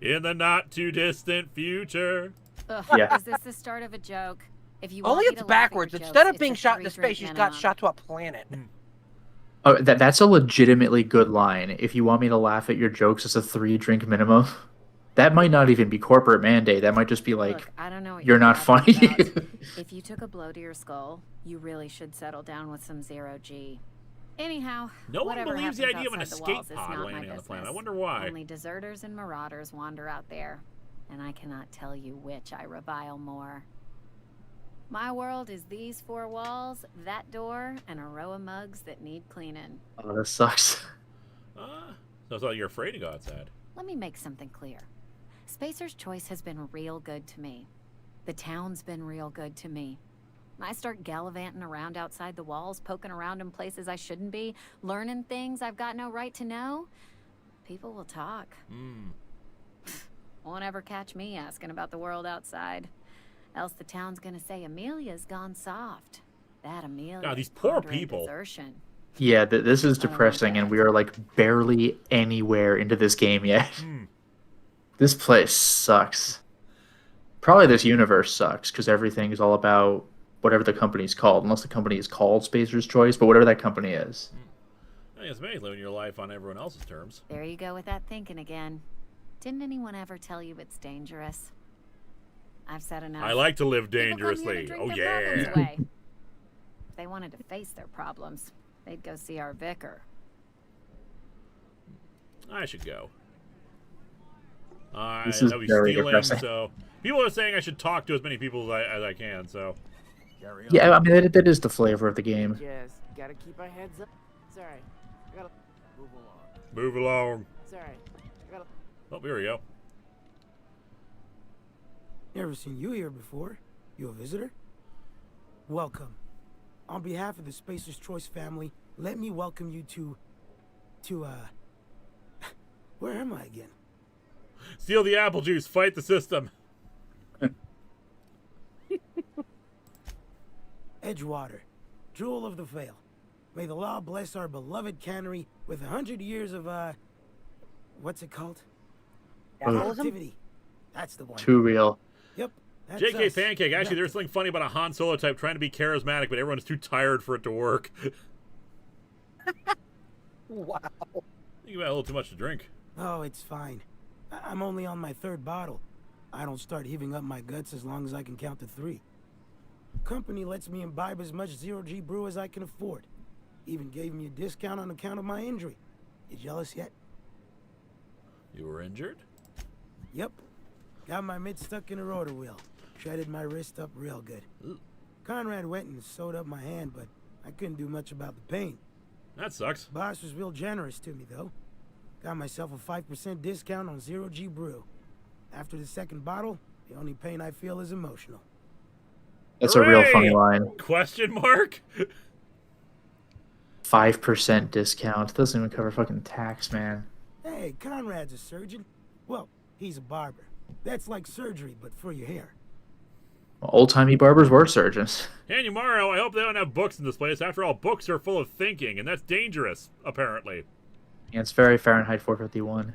In the not-too-distant future. Ugh, yeah. Is this the start of a joke? If you only it's backwards. Instead of being shot into space, she's got shot to a planet. Oh, that's a legitimately good line. If you want me to laugh at your jokes, it's a 3-drink minimum. That might not even be corporate mandate. That might just be like, look, I don't know what you're not funny. If you took a blow to your skull, you really should settle down with some 0G. Anyhow, no one believes the idea of an escape pod landing on the planet. I wonder why. Only deserters and marauders wander out there, and I cannot tell you which I revile more. My world is these 4 walls, that door, and a row of mugs that need cleaning. Oh, that sucks. So you're afraid to go outside. Let me make something clear. Spacer's Choice has been real good to me. The town's been real good to me. I start gallivanting around outside the walls, poking around in places I shouldn't be, learning things I've got no right to know. People will talk. Won't ever catch me asking about the world outside. Else the town's gonna say Amelia's gone soft. That Amelia. God, these poor people. Desertion. Yeah, this is depressing, and we are like barely anywhere into this game yet. This place sucks. Probably this universe sucks because everything is all about whatever the company's called, unless the company is called Spacer's Choice, but whatever that company is. I think it's amazing living your life on everyone else's terms. There you go with that thinking again. Didn't anyone ever tell you it's dangerous? I've said enough. I like to live dangerously. Oh, yeah. If they wanted to face their problems, they'd go see our vicar. I should go. This is I'll be very stealing, depressing. so people are saying I should talk to as many people as I can, so. Yeah, I mean, that is the flavor of the game. Just gotta keep our heads up. Sorry. I gotta move along. Move along. Sorry. I gotta... Oh, here we go. Never seen you here before. You a visitor? Welcome. On behalf of the Spacer's Choice family, let me welcome you to where am I again? Steal the apple juice, fight the system. Edgewater, jewel of the Vale. May the law bless our beloved cannery with 100 years of, what's it called? Activity. That's the one. Too real. Yep. That's JK us. Pancake, actually, there's something funny about a Han Solo type trying to be charismatic, but everyone is too tired for it to work. Wow. You got a little too much to drink. Oh, it's fine. I'm only on my 3rd bottle. I don't start heaving up my guts as long as I can count to 3. Company lets me imbibe as much 0G brew as I can afford. Even gave me a discount on account of my injury. You jealous yet? You were injured? Yep. Got my mid stuck in a rotor wheel. Shredded my wrist up real good. Ooh. Conrad went and sewed up my hand, but I couldn't do much about the pain. That sucks. Boss was real generous to me, though. Got myself a 5% discount on 0G brew. After the 2nd bottle, the only pain I feel is emotional. That's a real funny line. Question mark? 5% discount. Doesn't even cover fucking tax, man. Hey, Conrad's a surgeon. Well, he's a barber. That's like surgery, but for your hair. Well, old-timey barbers were surgeons. Hey, Mario, I hope they don't have books in this place. After all, books are full of thinking, and that's dangerous, apparently. Yeah, it's very Fahrenheit 451.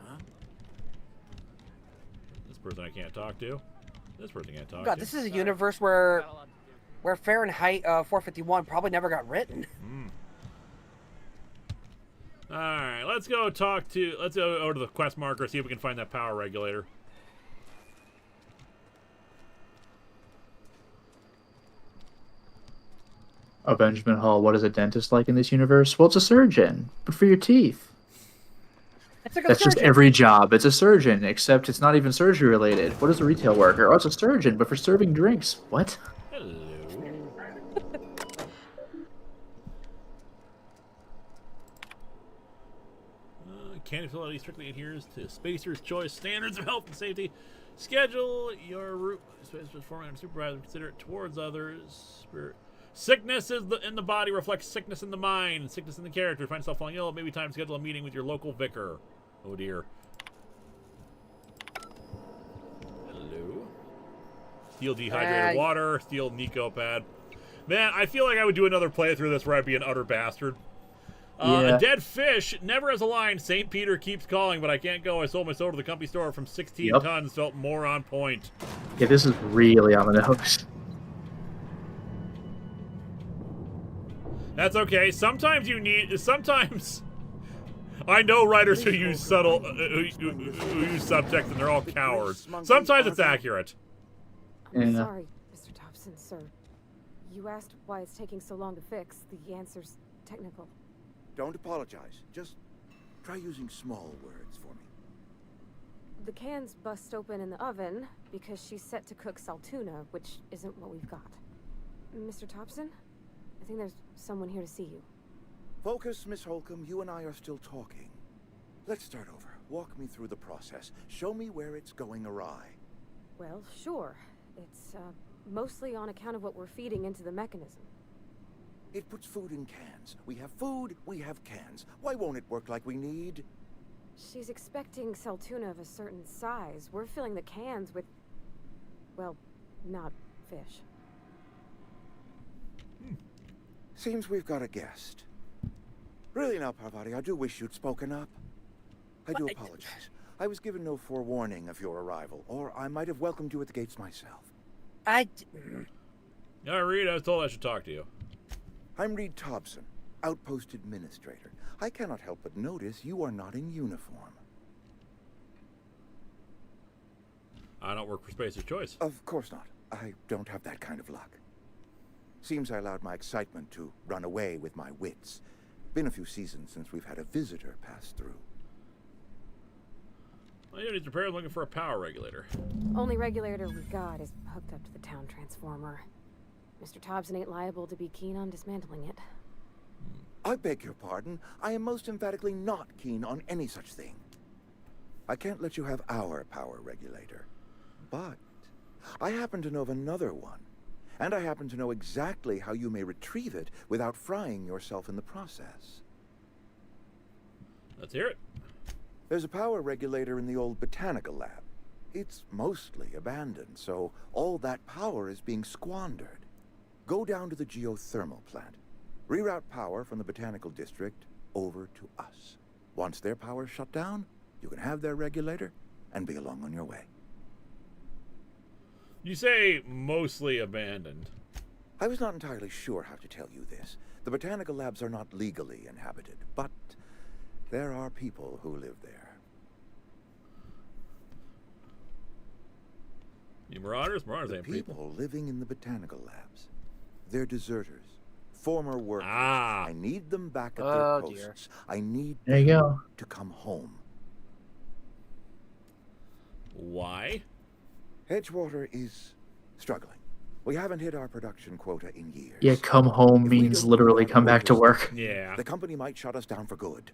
Huh? This person I can't talk to. This person I can't talk to. God, this is a universe where Fahrenheit 451 probably never got written. All right, let's go go over to the quest marker, see if we can find that power regulator. Oh, Benjamin Hall, what is a dentist like in this universe? Well, it's a surgeon, but for your teeth. That's just every job. It's a surgeon, except it's not even surgery related. What is a retail worker? Oh, it's a surgeon, but for serving drinks. What? Hello. Candy facility strictly adheres to Spacer's Choice standards of health and safety. Schedule your route. Performing and supervisor. Consider it towards others. Sickness in the body reflects sickness in the mind. Sickness in the character. Find yourself falling ill. Maybe time to schedule a meeting with your local vicar. Oh dear. Hello. Steal dehydrated water. Steal Nico pad. Man, I feel like I would do another playthrough of this where I'd be an utter bastard. A dead fish never has a line. St. Peter keeps calling, but I can't go. I sold my soul to the company store from 16 tons. Felt more on point. Yeah, this is really on the nose. That's okay. Sometimes you need. Sometimes I know writers who use subtle, who use subtext, and they're all cowards. Sometimes it's accurate. I'm sorry, Mr. Thompson, sir. You asked why it's taking so long to fix. The answer's technical. Don't apologize. Just try using small words for me. The cans bust open in the oven because she's set to cook saltuna, which isn't what we've got. Mr. Thompson? I think there's someone here to see you. Focus, Miss Holcomb. You and I are still talking. Let's start over. Walk me through the process. Show me where it's going awry. Well, sure. It's mostly on account of what we're feeding into the mechanism. It puts food in cans. We have food, we have cans. Why won't it work like we need? She's expecting saltuna of a certain size. We're filling the cans with, well, not fish. Seems we've got a guest. Really now, Parvati, I do wish you'd spoken up. I do apologize. I was given no forewarning of your arrival, or I might have welcomed you at the gates myself. Yeah, Reed, I was told I should talk to you. I'm Reed Thompson, Outpost Administrator. I cannot help but notice you are not in uniform. I don't work for Spacer's Choice. Of course not. I don't have that kind of luck. Seems I allowed my excitement to run away with my wits. Been a few seasons since we've had a visitor pass through. Well, unit's repaired, looking for a power regulator. Only regulator we got is hooked up to the town transformer. Mr. Thompson ain't liable to be keen on dismantling it. I beg your pardon. I am most emphatically not keen on any such thing. I can't let you have our power regulator. But I happen to know of another one. And I happen to know exactly how you may retrieve it without frying yourself in the process. Let's hear it. There's a power regulator in the old botanical lab. It's mostly abandoned, so all that power is being squandered. Go down to the geothermal plant. Reroute power from the botanical district over to us. Once their power's shut down, you can have their regulator and be along on your way. You say mostly abandoned. I was not entirely sure how to tell you this. The botanical labs are not legally inhabited, but there are people who live there. You marauders? Marauders ain't people. People living in the botanical labs. They're deserters. Former workers. I need them back at their posts. I need them to come home. Why? Edgewater is struggling. We haven't hit our production quota in years. Yeah, come home means literally come back to work. Yeah. The company might shut us down for good.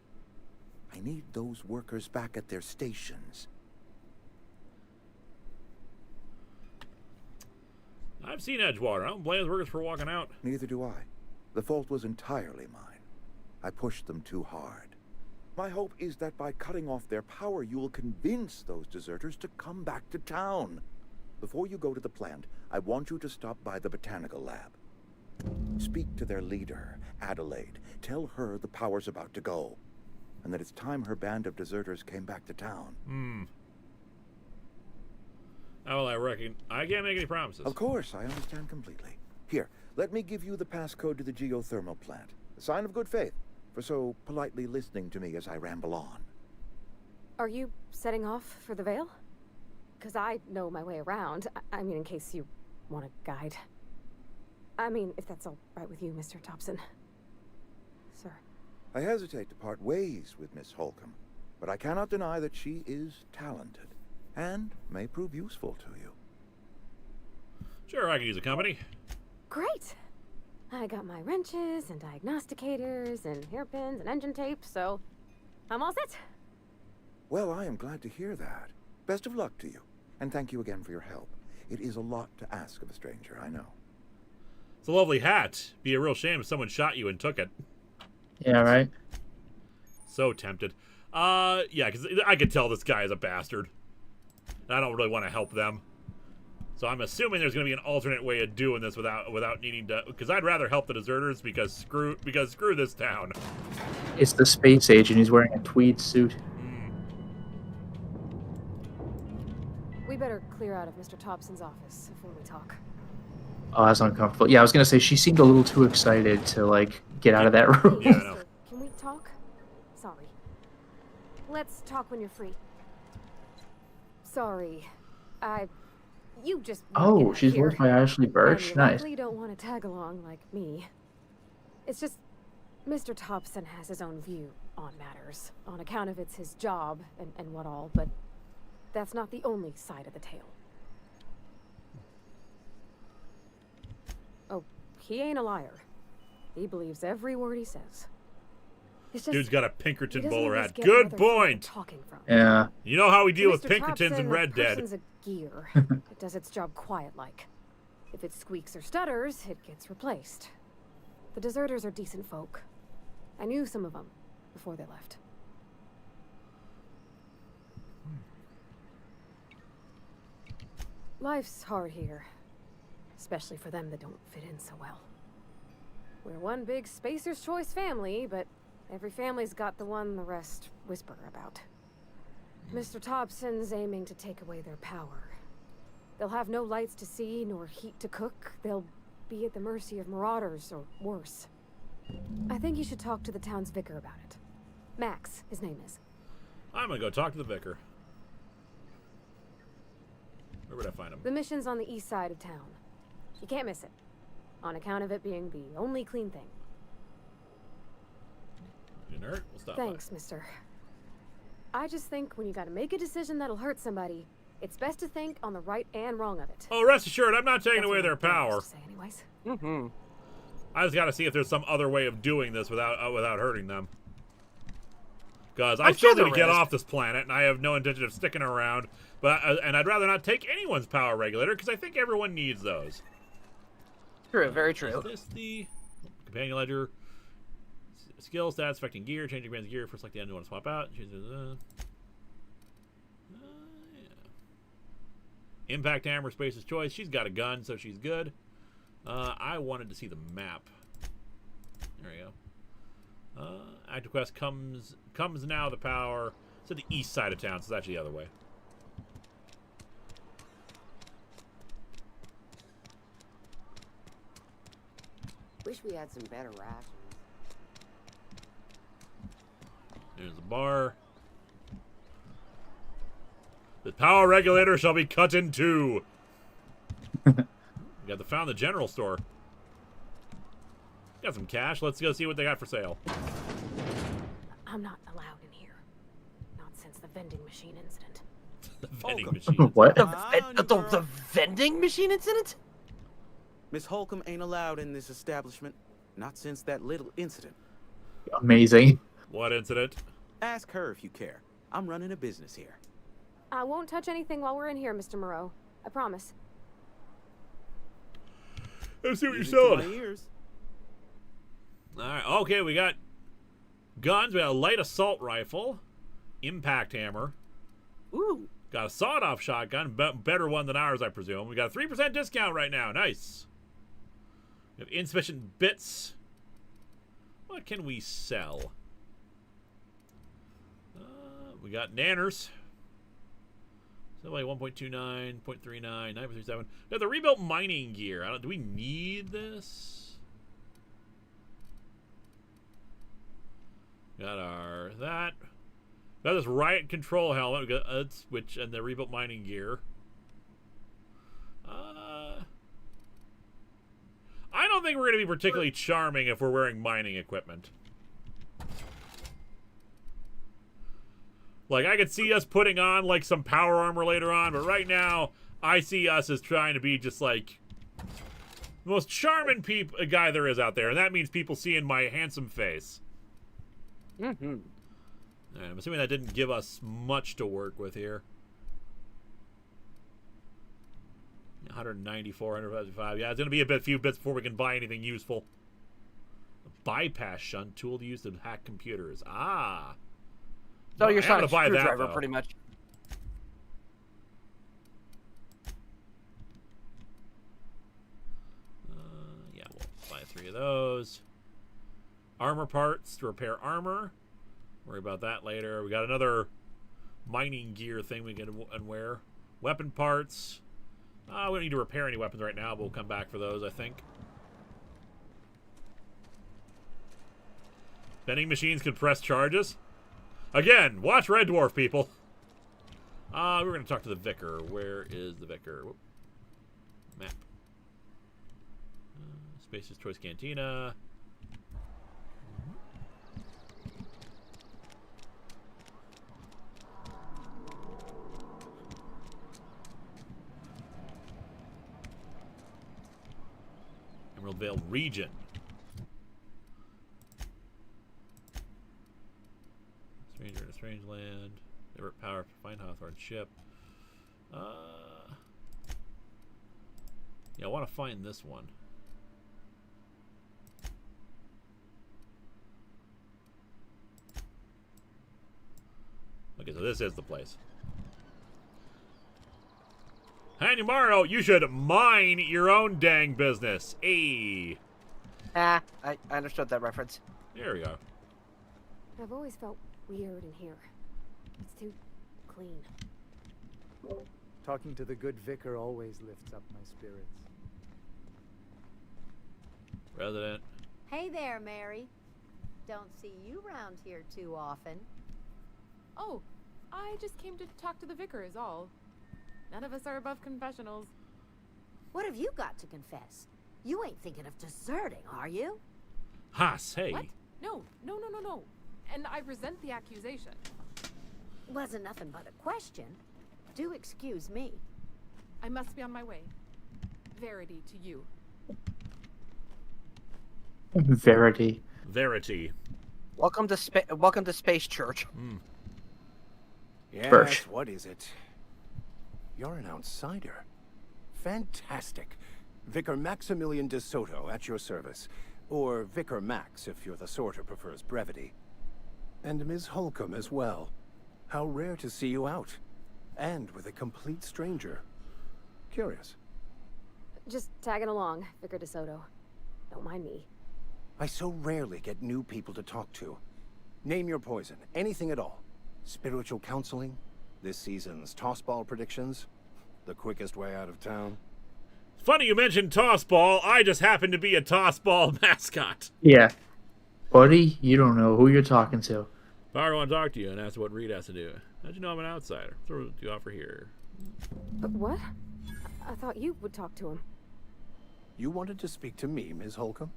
I need those workers back at their stations. I've seen Edgewater. I don't blame the workers for walking out. Neither do I. The fault was entirely mine. I pushed them too hard. My hope is that by cutting off their power, you will convince those deserters to come back to town. Before you go to the plant, I want you to stop by the botanical lab. Speak to their leader, Adelaide. Tell her the power's about to go, and that it's time her band of deserters came back to town. Oh, I can't make any promises. Of course, I understand completely. Here, let me give you the passcode to the geothermal plant. A sign of good faith, for so politely listening to me as I ramble on. Are you setting off for the Vale? Because I know my way around. I mean, in case you want a guide. I mean, if that's all right with you, Mr. Thompson. Sir. I hesitate to part ways with Miss Holcomb, but I cannot deny that she is talented, and may prove useful to you. Sure, I can use a company. Great! I got my wrenches and diagnosticators and hairpins and engine tape, so I'm all set. Well, I am glad to hear that. Best of luck to you, and thank you again for your help. It is a lot to ask of a stranger, I know. It's a lovely hat. Be a real shame if someone shot you and took it. Yeah, right? So tempted. Yeah, because I could tell this guy is a bastard. And I don't really want to help them. So I'm assuming there's going to be an alternate way of doing this without needing to... Because I'd rather help the deserters because screw this town. It's the space agent. He's wearing a tweed suit. We better clear out of Mr. Thompson's office before we talk. Oh, that's uncomfortable. Yeah, I was going to say, she seemed a little too excited to, like, get out of that room. Yeah, I know. Can we talk? Sorry. Let's talk when you're free. Sorry. You just... Oh, she's voiced by Ashley Birch. Nice. You likely don't want to tag along like me. It's just... Mr. Thompson has his own view on matters, on account of it's his job and what all, but that's not the only side of the tale. Oh, he ain't a liar. He believes every word he says. It's just, dude's got a Pinkerton bowler hat. Good point. Yeah. You know how we deal with Mr. Pinkertons in Red Dead. Person's a gear. It does its job quiet-like. If it squeaks or stutters, it gets replaced. The deserters are decent folk. I knew some of them before they left. Life's hard here, especially for them that don't fit in so well. We're one big Spacer's Choice family, but every family's got the one the rest whisper about. Mr. Thompson's aiming to take away their power. They'll have no lights to see, nor heat to cook. They'll be at the mercy of marauders, or worse. I think you should talk to the town's vicar about it. Max, his name is. I'm gonna go talk to the vicar. Where would I find him? The mission's on the east side of town. You can't miss it, on account of it being the only clean thing. Didn't hurt. We'll stop. Thanks, mister. I just think when you gotta make a decision that'll hurt somebody, it's best to think on the right and wrong of it. Oh, rest assured, I'm not taking away their power. Anyways. I just gotta see if there's some other way of doing this without hurting them. Because I still need to get off this planet, and I have no intention of sticking around. But and I'd rather not take anyone's power regulator, because I think everyone needs those. True, very true. Is this the companion ledger? Skill stats affecting gear, changing man's gear for select the end you want to swap out. Yeah. Impact hammer, Space's choice. She's got a gun, so she's good. I wanted to see the map. There we go. Active quest comes now. The power. It's at the east side of town, so it's actually the other way. Wish we had some better rations. There's the bar. The power regulator shall be cut in two. We got found the general store. Got some cash. Let's go see what they got for sale. I'm not allowed in here. Not since the vending machine incident. The vending machine. What? The vending machine incident? Miss Holcomb ain't allowed in this establishment. Not since that little incident. Amazing. What incident? Ask her if you care. I'm running a business here. I won't touch anything while we're in here, Mr. Moreau. I promise. Let's see what you're Music to my selling. ears. All right. Okay, we got guns. We got a light assault rifle, impact hammer. Ooh. Got a sawed-off shotgun, better one than ours, I presume. We got a 3% discount right now. Nice. We have insufficient bits. What can we sell? We got nanners. So like 1.29, 0.39, 9.37. We got the rebuilt mining gear. Do we need this? Got our that. Got this riot control helmet. We got which and the rebuilt mining gear. I don't think we're going to be particularly charming if we're wearing mining equipment. Like, I could see us putting on, like, some power armor later on, but right now, I see us as trying to be just, like, the most charming guy there is out there, and that means people seeing my handsome face. Mm-hmm. I'm assuming that didn't give us much to work with here. 194, 155. Yeah, it's going to be a few bits before we can buy anything useful. A bypass shunt tool to use to hack computers. Ah. So well, you're selling a that, screwdriver, pretty much. Yeah, we'll buy 3 of those. Armor parts to repair armor. Worry about that later. We got another mining gear thing we can wear. Weapon parts. We don't need to repair any weapons right now, but we'll come back for those, I think. Vending machines can press charges. Again, watch Red Dwarf, people. We're going to talk to the vicar. Where is the vicar? Whoop. Map. Space's Choice Cantina. Emerald Vale region. Stranger in a strange land. Divert power. Find Hawthorne ship. Yeah, I want to find this one. Okay, so this is the place. Hanumaro, you should mind your own dang business. Hey. I understood that reference. There we go. I've always felt weird in here. It's too clean. Talking to the good vicar always lifts up my spirits. Resident. Hey there, Mary. Don't see you around here too often. Oh, I just came to talk to the vicar is all. None of us are above confessionals. What have you got to confess? You ain't thinking of deserting, are you? Ha, say. What? No. And I resent the accusation. Wasn't nothing but a question. Do excuse me. I must be on my way. Verity to you. Verity. Verity. Welcome to Space Church. Yes, Birch. What is it? You're an outsider. Fantastic. Vicar Maximilian de Soto at your service. Or Vicar Max if you're the sort who prefers brevity. And Ms. Holcomb as well. How rare to see you out. And with a complete stranger. Curious. Just tagging along, Vicar DeSoto. Don't mind me. I so rarely get new people to talk to. Name your poison. Anything at all. Spiritual counseling? This season's tossball predictions? The quickest way out of town? Funny you mentioned tossball. I just happen to be a tossball mascot. Yeah. Buddy, you don't know who you're talking to. If I want to talk to you and ask what Reed has to do, how'd you know I'm an outsider? So what do you offer here? But what? I thought you would talk to him. You wanted to speak to me, Ms. Holcomb?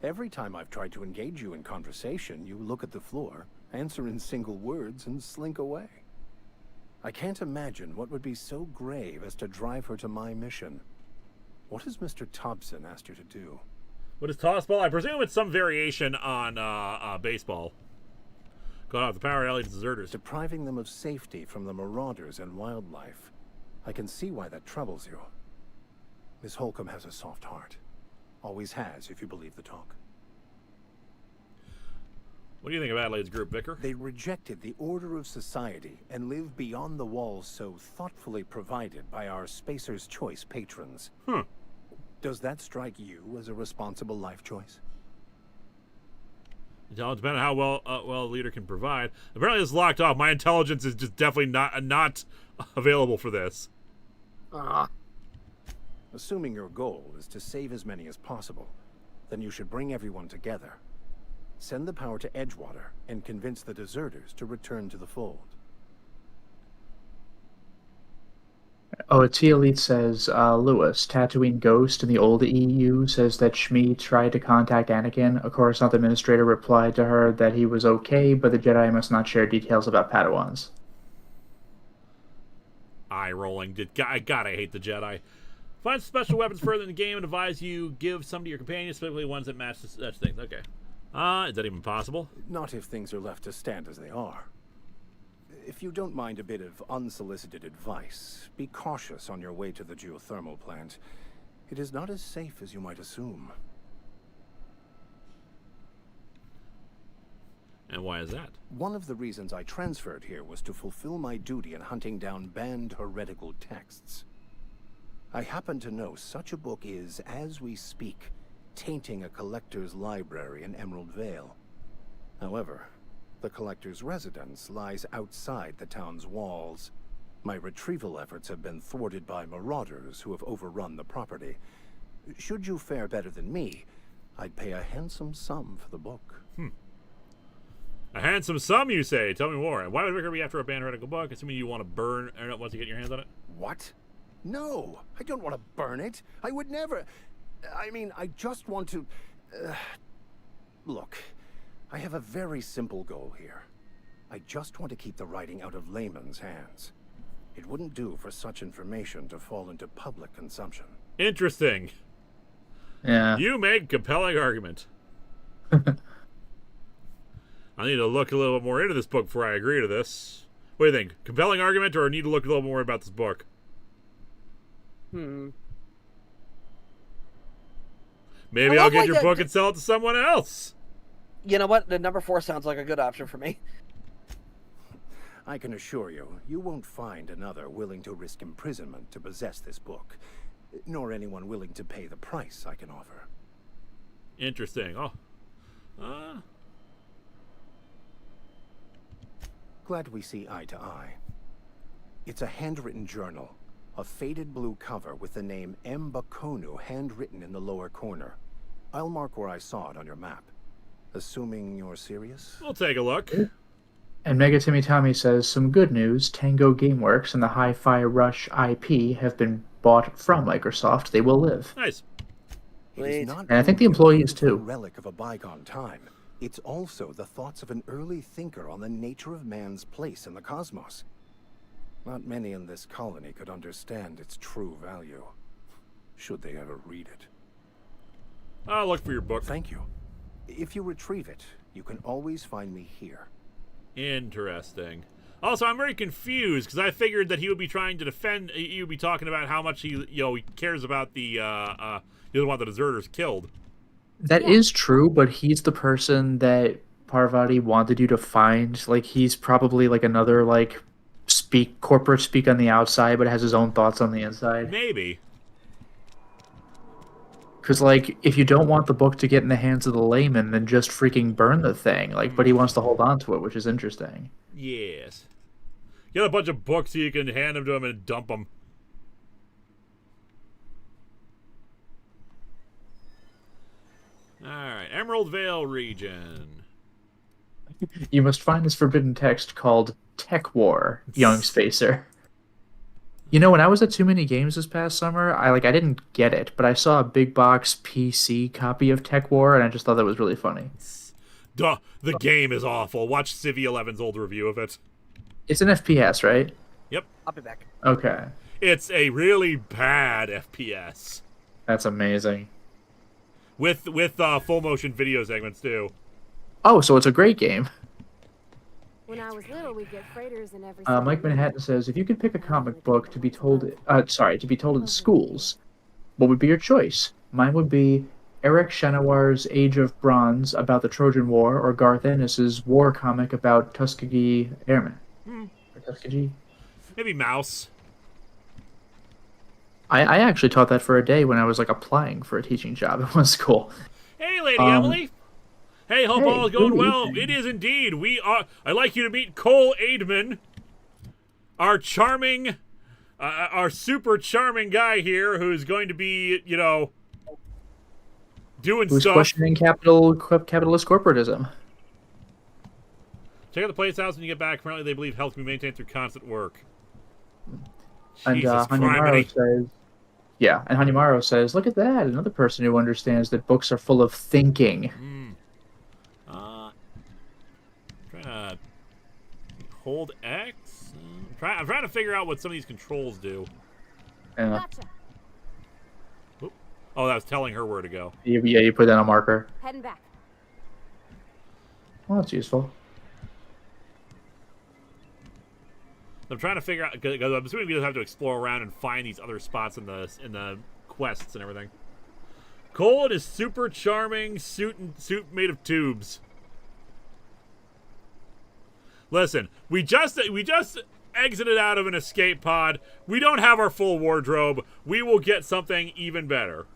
Every time I've tried to engage you in conversation, you look at the floor, answer in single words, and slink away. I can't imagine what would be so grave as to drive her to my mission. What has Mr. Thompson asked you to do? What is tossball? I presume it's some variation on baseball. Going off the power alley to deserters. Depriving them of safety from the marauders and wildlife. I can see why that troubles you. Miss Holcomb has a soft heart. Always has, if you believe the talk. What do you think of Adelaide's group, Vicar? They rejected the order of society and live beyond the walls so thoughtfully provided by our Spacer's Choice patrons. Does that strike you as a responsible life choice? It all depends on how well a leader can provide. Apparently it's locked off. My intelligence is just definitely not available for this. Assuming your goal is to save as many as possible, then you should bring everyone together. Send the power to Edgewater and convince the deserters to return to the fold. Oh, T Elite says, Lewis, Tatooine Ghost in the old EU says that Shmi tried to contact Anakin. A Coruscant administrator replied to her that he was okay, but the Jedi must not share details about Padawans. Eye rolling. I gotta hate the Jedi. Find special weapons further in the game and advise you give some to your companions, specifically ones that match such things. Okay. Is that even possible? Not if things are left to stand as they are. If you don't mind a bit of unsolicited advice, be cautious on your way to the geothermal plant. It is not as safe as you might assume. And why is that? One of the reasons I transferred here was to fulfill my duty in hunting down banned heretical texts. I happen to know such a book is, as we speak, tainting a collector's library in Emerald Vale. However, the collector's residence lies outside the town's walls. My retrieval efforts have been thwarted by marauders who have overrun the property. Should you fare better than me, I'd pay a handsome sum for the book. A handsome sum, you say? Tell me more. And why would Vicar be after a banned heretical book, assuming you want to burn once you get your hands on it? What? No, I don't want to burn it. I would never... I mean, I just want to... Look, I have a very simple goal here. I just want to keep the writing out of layman's hands. It wouldn't do for such information to fall into public consumption. Interesting. Yeah. You make a compelling argument. I need to look a little bit more into this book before I agree to this. What do you think? Compelling argument, or need to look a little more about this book? Maybe I'll get your book and sell it to someone else. You know what? The number 4 sounds like a good option for me. I can assure you, you won't find another willing to risk imprisonment to possess this book, nor anyone willing to pay the price I can offer. Interesting. Glad we see eye to eye. It's a handwritten journal, a faded blue cover with the name M. Bakonu handwritten in the lower corner. I'll mark where I saw it on your map. Assuming you're serious? We'll take a look. And Mega Timmy Tommy says, some good news. Tango Gameworks and the Hi-Fi Rush IP have been bought from Microsoft. They will live. Nice. And I think the employees too. A relic of a bygone time. It's also the thoughts of an early thinker on the nature of man's place in the cosmos. Not many in this colony could understand its true value, should they ever read it. I'll look for your book. Thank you. If you retrieve it, you can always find me here. Interesting. Also, I'm very confused because I figured that he would be trying to defend. He would be talking about how much he cares about the he doesn't want the deserters killed. That is true, but he's the person that Parvati wanted you to find. Like, he's probably like another corporate speak on the outside, but has his own thoughts on the inside. Maybe. Because, if you don't want the book to get in the hands of the layman, then just freaking burn the thing. But he wants to hold on to it, which is interesting. Yes. Get a bunch of books so you can hand them to him and dump them. Alright, Emerald Vale region. You must find this forbidden text called Tech War, young spacer. You know, when I was at Too Many Games this past summer, I didn't get it, but I saw a big box PC copy of Tech War, and I just thought that was really funny. Duh, the game is awful. Watch Civi11's old review of it. It's an FPS, right? Yep. I'll be back. Okay. It's a really bad FPS. That's amazing. With full motion video segments too. Oh, so it's a great game. When I was little, we'd get freighters and everything. Mike Manhattan says, if you could pick a comic book to be told in schools, what would be your choice? Mine would be Eric Shenowar's Age of Bronze about the Trojan War, or Garth Ennis's war comic about Tuskegee Airmen. Or Tuskegee? Maybe Mouse. I actually taught that for a day when I was like applying for a teaching job at one school. Hey, Lady Emily. Hey, hope all is going well. evening. It is indeed. I'd like you to meet Cole Aidman, our charming, our super charming guy here, who's going to be, you know, doing Who's stuff. questioning capitalist corporatism. Check out the Place House when you get back. Apparently, they believe health can be maintained through constant work. And Jesus Hanyamaru Christ. says, yeah, and Hanyamaru says, look at that, another person who understands that books are full of thinking. Trying to hold X. I'm trying to figure out what some of these controls do. Yeah. Oop. Oh, that was telling her where to go. Yeah, you put that on a marker. Heading back. Well, that's useful. I'm trying to figure out, because I'm assuming we'll have to explore around and find these other spots in the quests and everything. Cole and his super charming suit made of tubes. Listen, we just exited out of an escape pod. We don't have our full wardrobe. We will get something even better.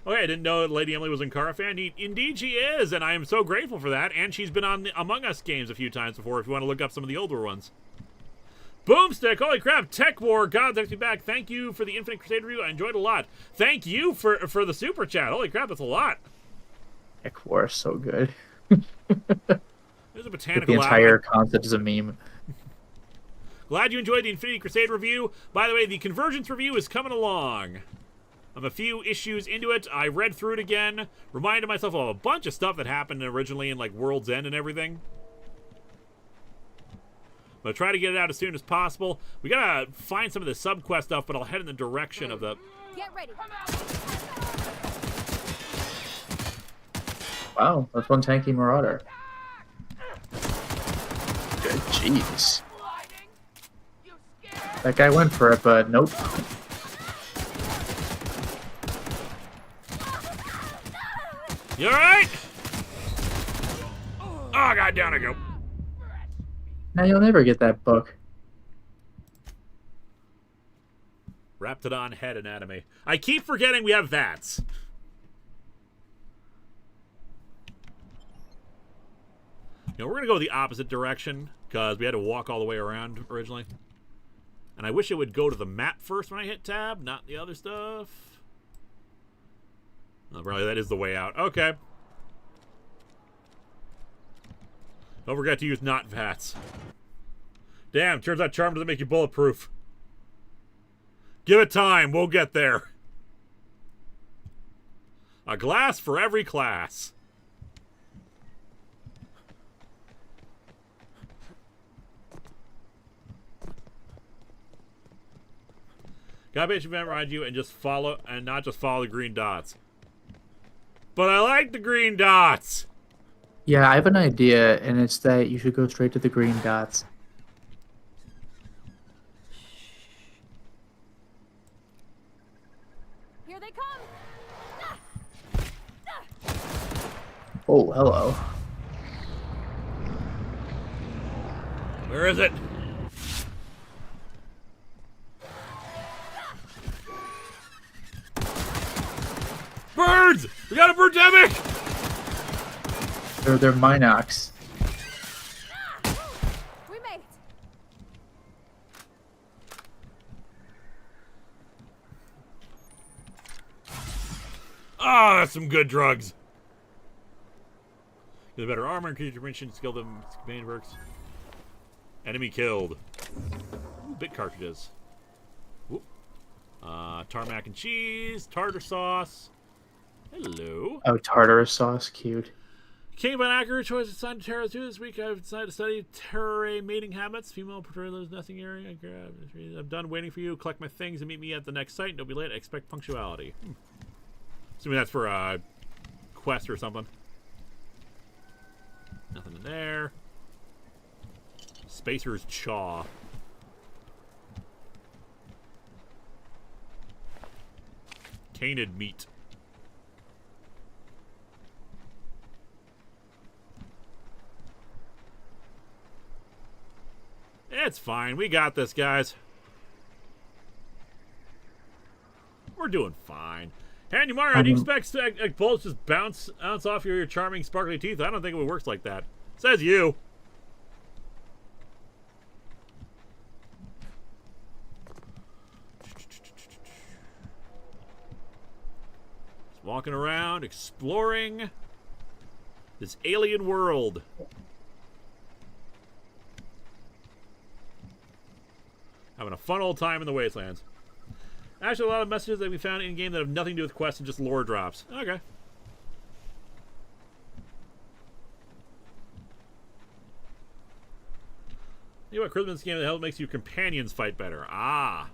Okay, I didn't know Lady Emily was a Linkara fan. Indeed she is, and I am so grateful for that. And she's been on the Among Us games a few times before if you want to look up some of the older ones. Boomstick, holy crap, Tech War, God, thanks me back. Thank you for the Infinite Crusade review. I enjoyed it a lot. Thank you for the super chat. Holy crap, that's a lot. Tech War is so good. There's a botanical The entire concept is a meme. Glad you enjoyed the Infinity Crusade review. By the way, the Convergence review is coming along. I'm a few issues into it. I read through it again, reminded myself of a bunch of stuff that happened originally in like World's End and everything. But I'll try to get it out as soon as possible. We gotta find some of the sub-quest stuff, but I'll head in the direction of the... Get ready. Wow, that's one tanky marauder. Good, jeez. That guy went for it, but nope. You alright? Oh, God, down I go. Now you'll never get that book. Raptidon head anatomy. I keep forgetting we have VATS. You know, we're going to go the opposite direction because we had to walk all the way around originally. And I wish it would go to the map first when I hit tab, not the other stuff. Oh, probably that is the way out. Okay. Don't forget to use not VATS. Damn, turns out charm doesn't make you bulletproof. Give it time, we'll get there. A glass for every class. God bitch event ride you and just follow and not just follow the green dots. But I like the green dots. Yeah, I have an idea, and it's that you should go straight to the green dots. Here they come. Oh, hello. Where is it? Birds! We got a birdemic! They're Minox. We made it. Ah, that's some good drugs. Get a better armor, increase your mention, skill them, main works. Enemy killed. Ooh, bit cartridges. Ooh. Tarmac and cheese, tartar sauce. Hello. Oh, tartar sauce, cute. King of an accurate choice assigned to Terra 2 this week. I've decided to study terror mating habits. Female portray those nesting area. I'm done waiting for you. Collect my things and meet me at the next site. Don't be late. I expect punctuality. Assuming that's for a quest or something. Nothing in there. Spacer's Chaw. Tainted meat. It's fine. We got this, guys. We're doing fine. Handy Mario, do you expect bullets just bounce off your charming, sparkly teeth? I don't think it works like that. Says you. Just walking around, exploring this alien world. Having a fun old time in the wastelands. Actually, a lot of messages that we found in-game that have nothing to do with quests and just lore drops. Okay. You know what? Christmas game that helps makes your companions fight better. Ah.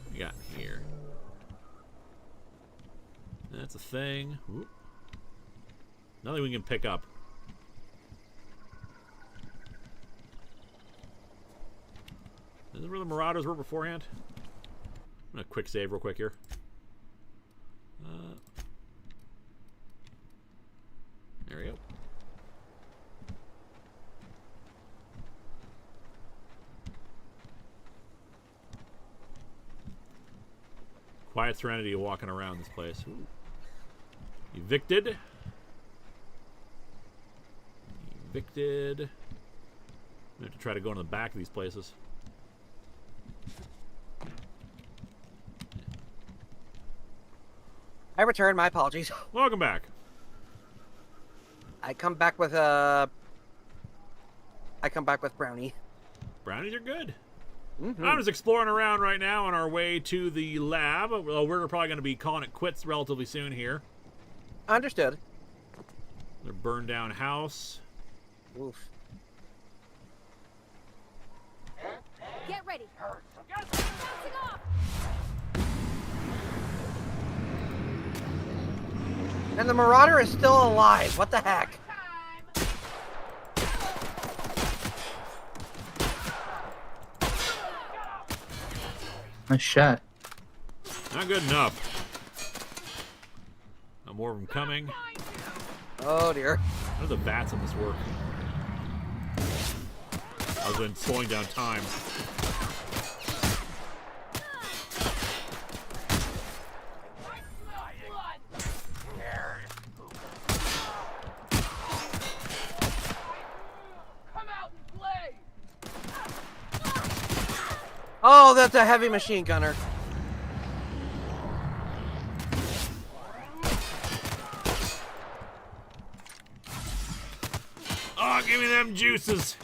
What we got here? That's a thing. Ooh. Nothing we can pick up. Is this where the Marauders were beforehand? I'm gonna quick save real quick here. There we go. Quiet serenity of walking around this place. Ooh. Evicted. Evicted. I have to try to go in the back of these places. I return. My apologies. Welcome back. I come back with brownie. Brownies are good. Mm-hmm. I'm just exploring around right now on our way to the lab. Well, we're probably going to be calling it quits relatively soon here. Understood. The burned down house. Oof. Get ready. And the Marauder is still alive. What the heck? Nice shot. Not good enough. No more of them coming. Oh dear. How do the bats on this work? Other than slowing down time. Oh, that's a heavy machine gunner. Oh, give me them juices.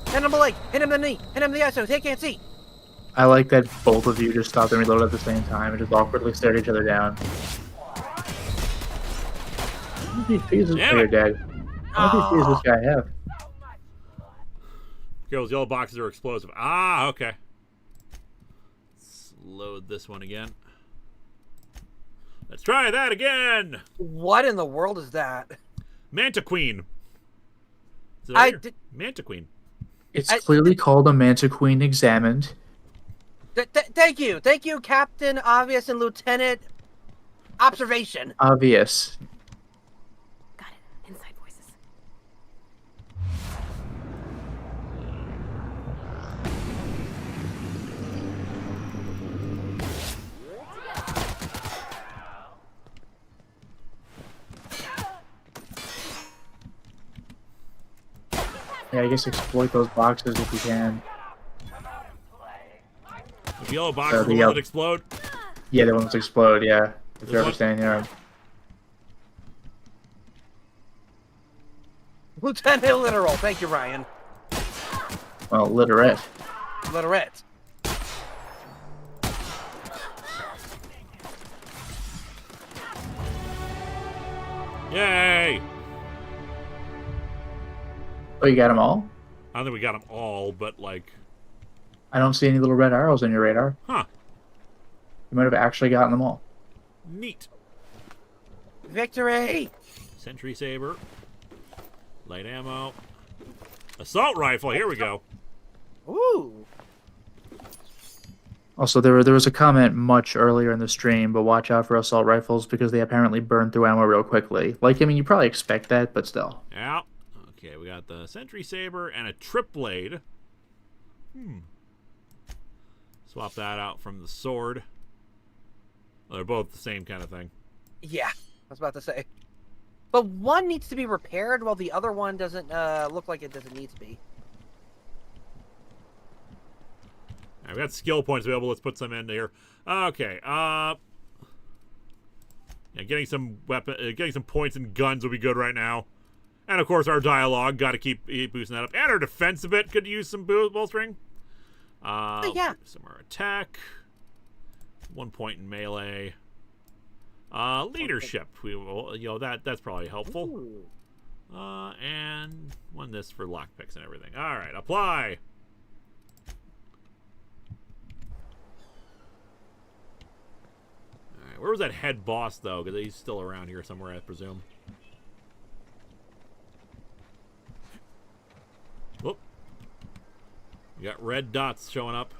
Hit him the leg. Hit him the knee. Hit him the eye so they can't see. I like that both of you just stopped and reload at the same time and just awkwardly stared each other down. How many pieces are your dad? How many pieces does this guy have? Those yellow boxes are explosive. Ah, okay. Let's load this one again. Let's try that again. What in the world is that? Manta Queen. Manta Queen. It's clearly called a Manta Queen Examined. Thank you, Captain Obvious and Lieutenant Observation. Obvious. Got it. Inside voices. Yeah, I guess exploit those boxes if you can. The yellow boxes, the one that explode? Yeah, the ones that explode, yeah. If you're ever standing there. Lieutenant Literal. Thank you, Ryan. Well, literate. Literate. Yay! Oh, you got them all? I don't think we got them all, but like... I don't see any little red arrows on your radar. Huh. You might have actually gotten them all. Neat. Victory! Sentry saber. Light ammo. Assault rifle. Here we go. Ooh. Also, there was a comment much earlier in the stream, but watch out for assault rifles because they apparently burn through ammo real quickly. Like, I mean, you probably expect that, but still. Yeah. Okay, we got the sentry saber and a trip blade. Swap that out from the sword. Well, they're both the same kind of thing. Yeah, I was about to say. But one needs to be repaired while the other one doesn't look like it doesn't need to be. All right, we got skill points available. Let's put some in here. Okay. Yeah, getting some getting some points and guns will be good right now. And of course, our dialogue got to keep boosting that up. And our defense a bit could use some bolstering. Yeah. Some more attack. 1 point in melee. Leadership. We will, that's probably helpful. And one this for lockpicks and everything. All right, apply. All right, where was that head boss though? Because he's still around here somewhere, I presume. Whoop. We got red dots showing up.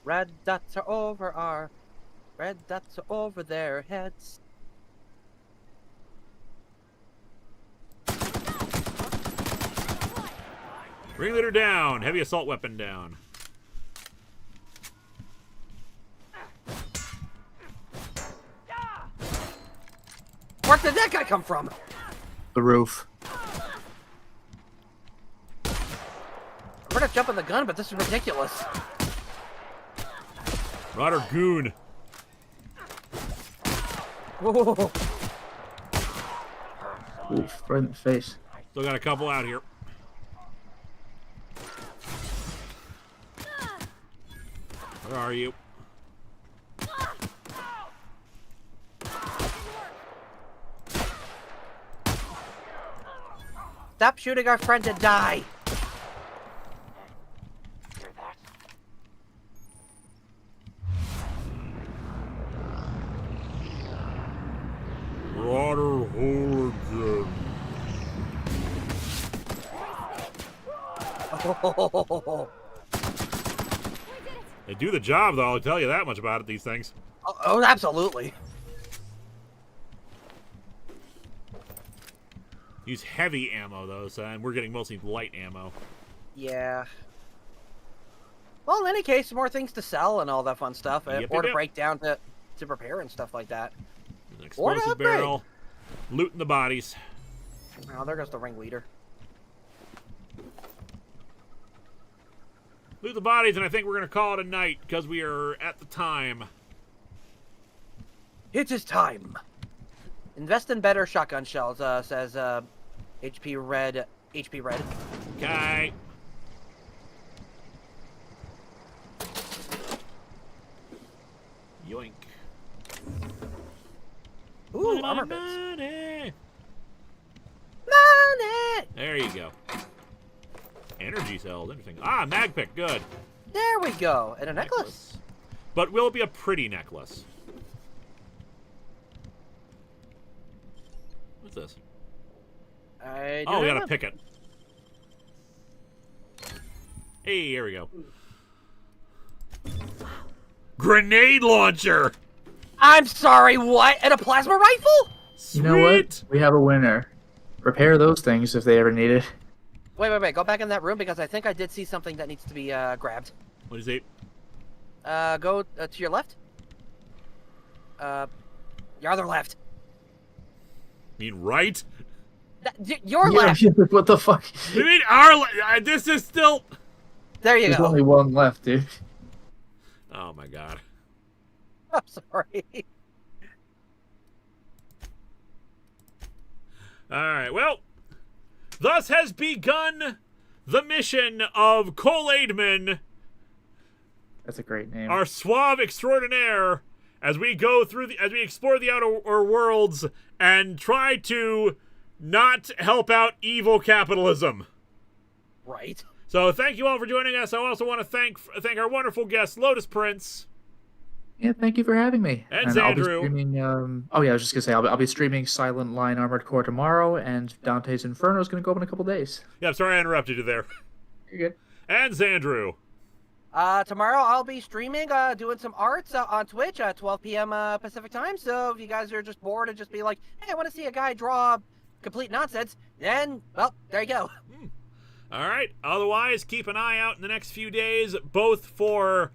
Red dots are over our... Red dots are over their heads. Ringleader down. Heavy assault weapon down. Where did that guy come from? The roof. I'm gonna jump on the gun, but this is ridiculous. Marauder goon. Whoa. Oof, right in the face. Still got a couple out here. Where are you? Stop shooting our friend and die. Marauder Hooligan. Oh. They do the job, though. I'll tell you that much about it, these things. Oh, absolutely. Use heavy ammo, though, so, and we're getting mostly light ammo. Yeah. Well, in any case, more things to sell and all that fun stuff. Or to break down to repair and stuff like that. An explosive barrel. Looting the bodies. Oh, there goes the ringleader. Loot the bodies, and I think we're going to call it a night because we are at the time. It is time. Invest in better shotgun shells, says HP Red. HP Red. Okay. Yoink. Ooh, armor bits. Money! There you go. Energy cells, interesting. Ah, mag pick, good. There we go. And a necklace. But will it be a pretty necklace? What's this? We gotta pick it. Hey, here we go. Grenade launcher! I'm sorry, what? And a plasma rifle? You know what? We have a winner. Repair those things if they ever need it. Wait. Go back in that room because I think I did see something that needs to be grabbed. What is it? Go to your left. Your other left. You mean right? Your left. What the fuck? You mean our this is still... There you go. There's only one left, dude. Oh my god. I'm sorry. Alright, well, thus has begun the mission of Cole Aidman. That's a great name. Our suave extraordinaire, as we go through as we explore the outer worlds and try to not help out evil capitalism. Right. So thank you all for joining us. I also want to thank our wonderful guest, Lotus Prince. Yeah, thank you for having me. And I'll be Xandru. streaming, oh yeah, I was just gonna say, I'll be streaming Silent Line Armored Core tomorrow, and Dante's Inferno is gonna go up in a couple days. Yeah, I'm sorry I interrupted you there. You're good. And Xandru. Tomorrow I'll be streaming, doing some arts on Twitch at 12 p.m. Pacific time. So if you guys are just bored and just be like, hey, I want to see a guy draw complete nonsense, then, well, there you go. All right. Otherwise, keep an eye out in the next few days, both for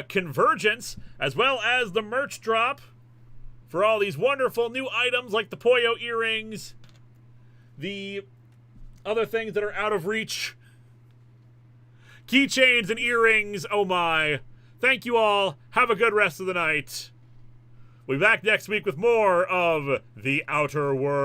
Convergence as well as the merch drop for all these wonderful new items like the Poyo earrings, the other things that are out of reach, keychains and earrings. Oh my. Thank you all. Have a good rest of the night. We'll be back next week with more of The Outer World.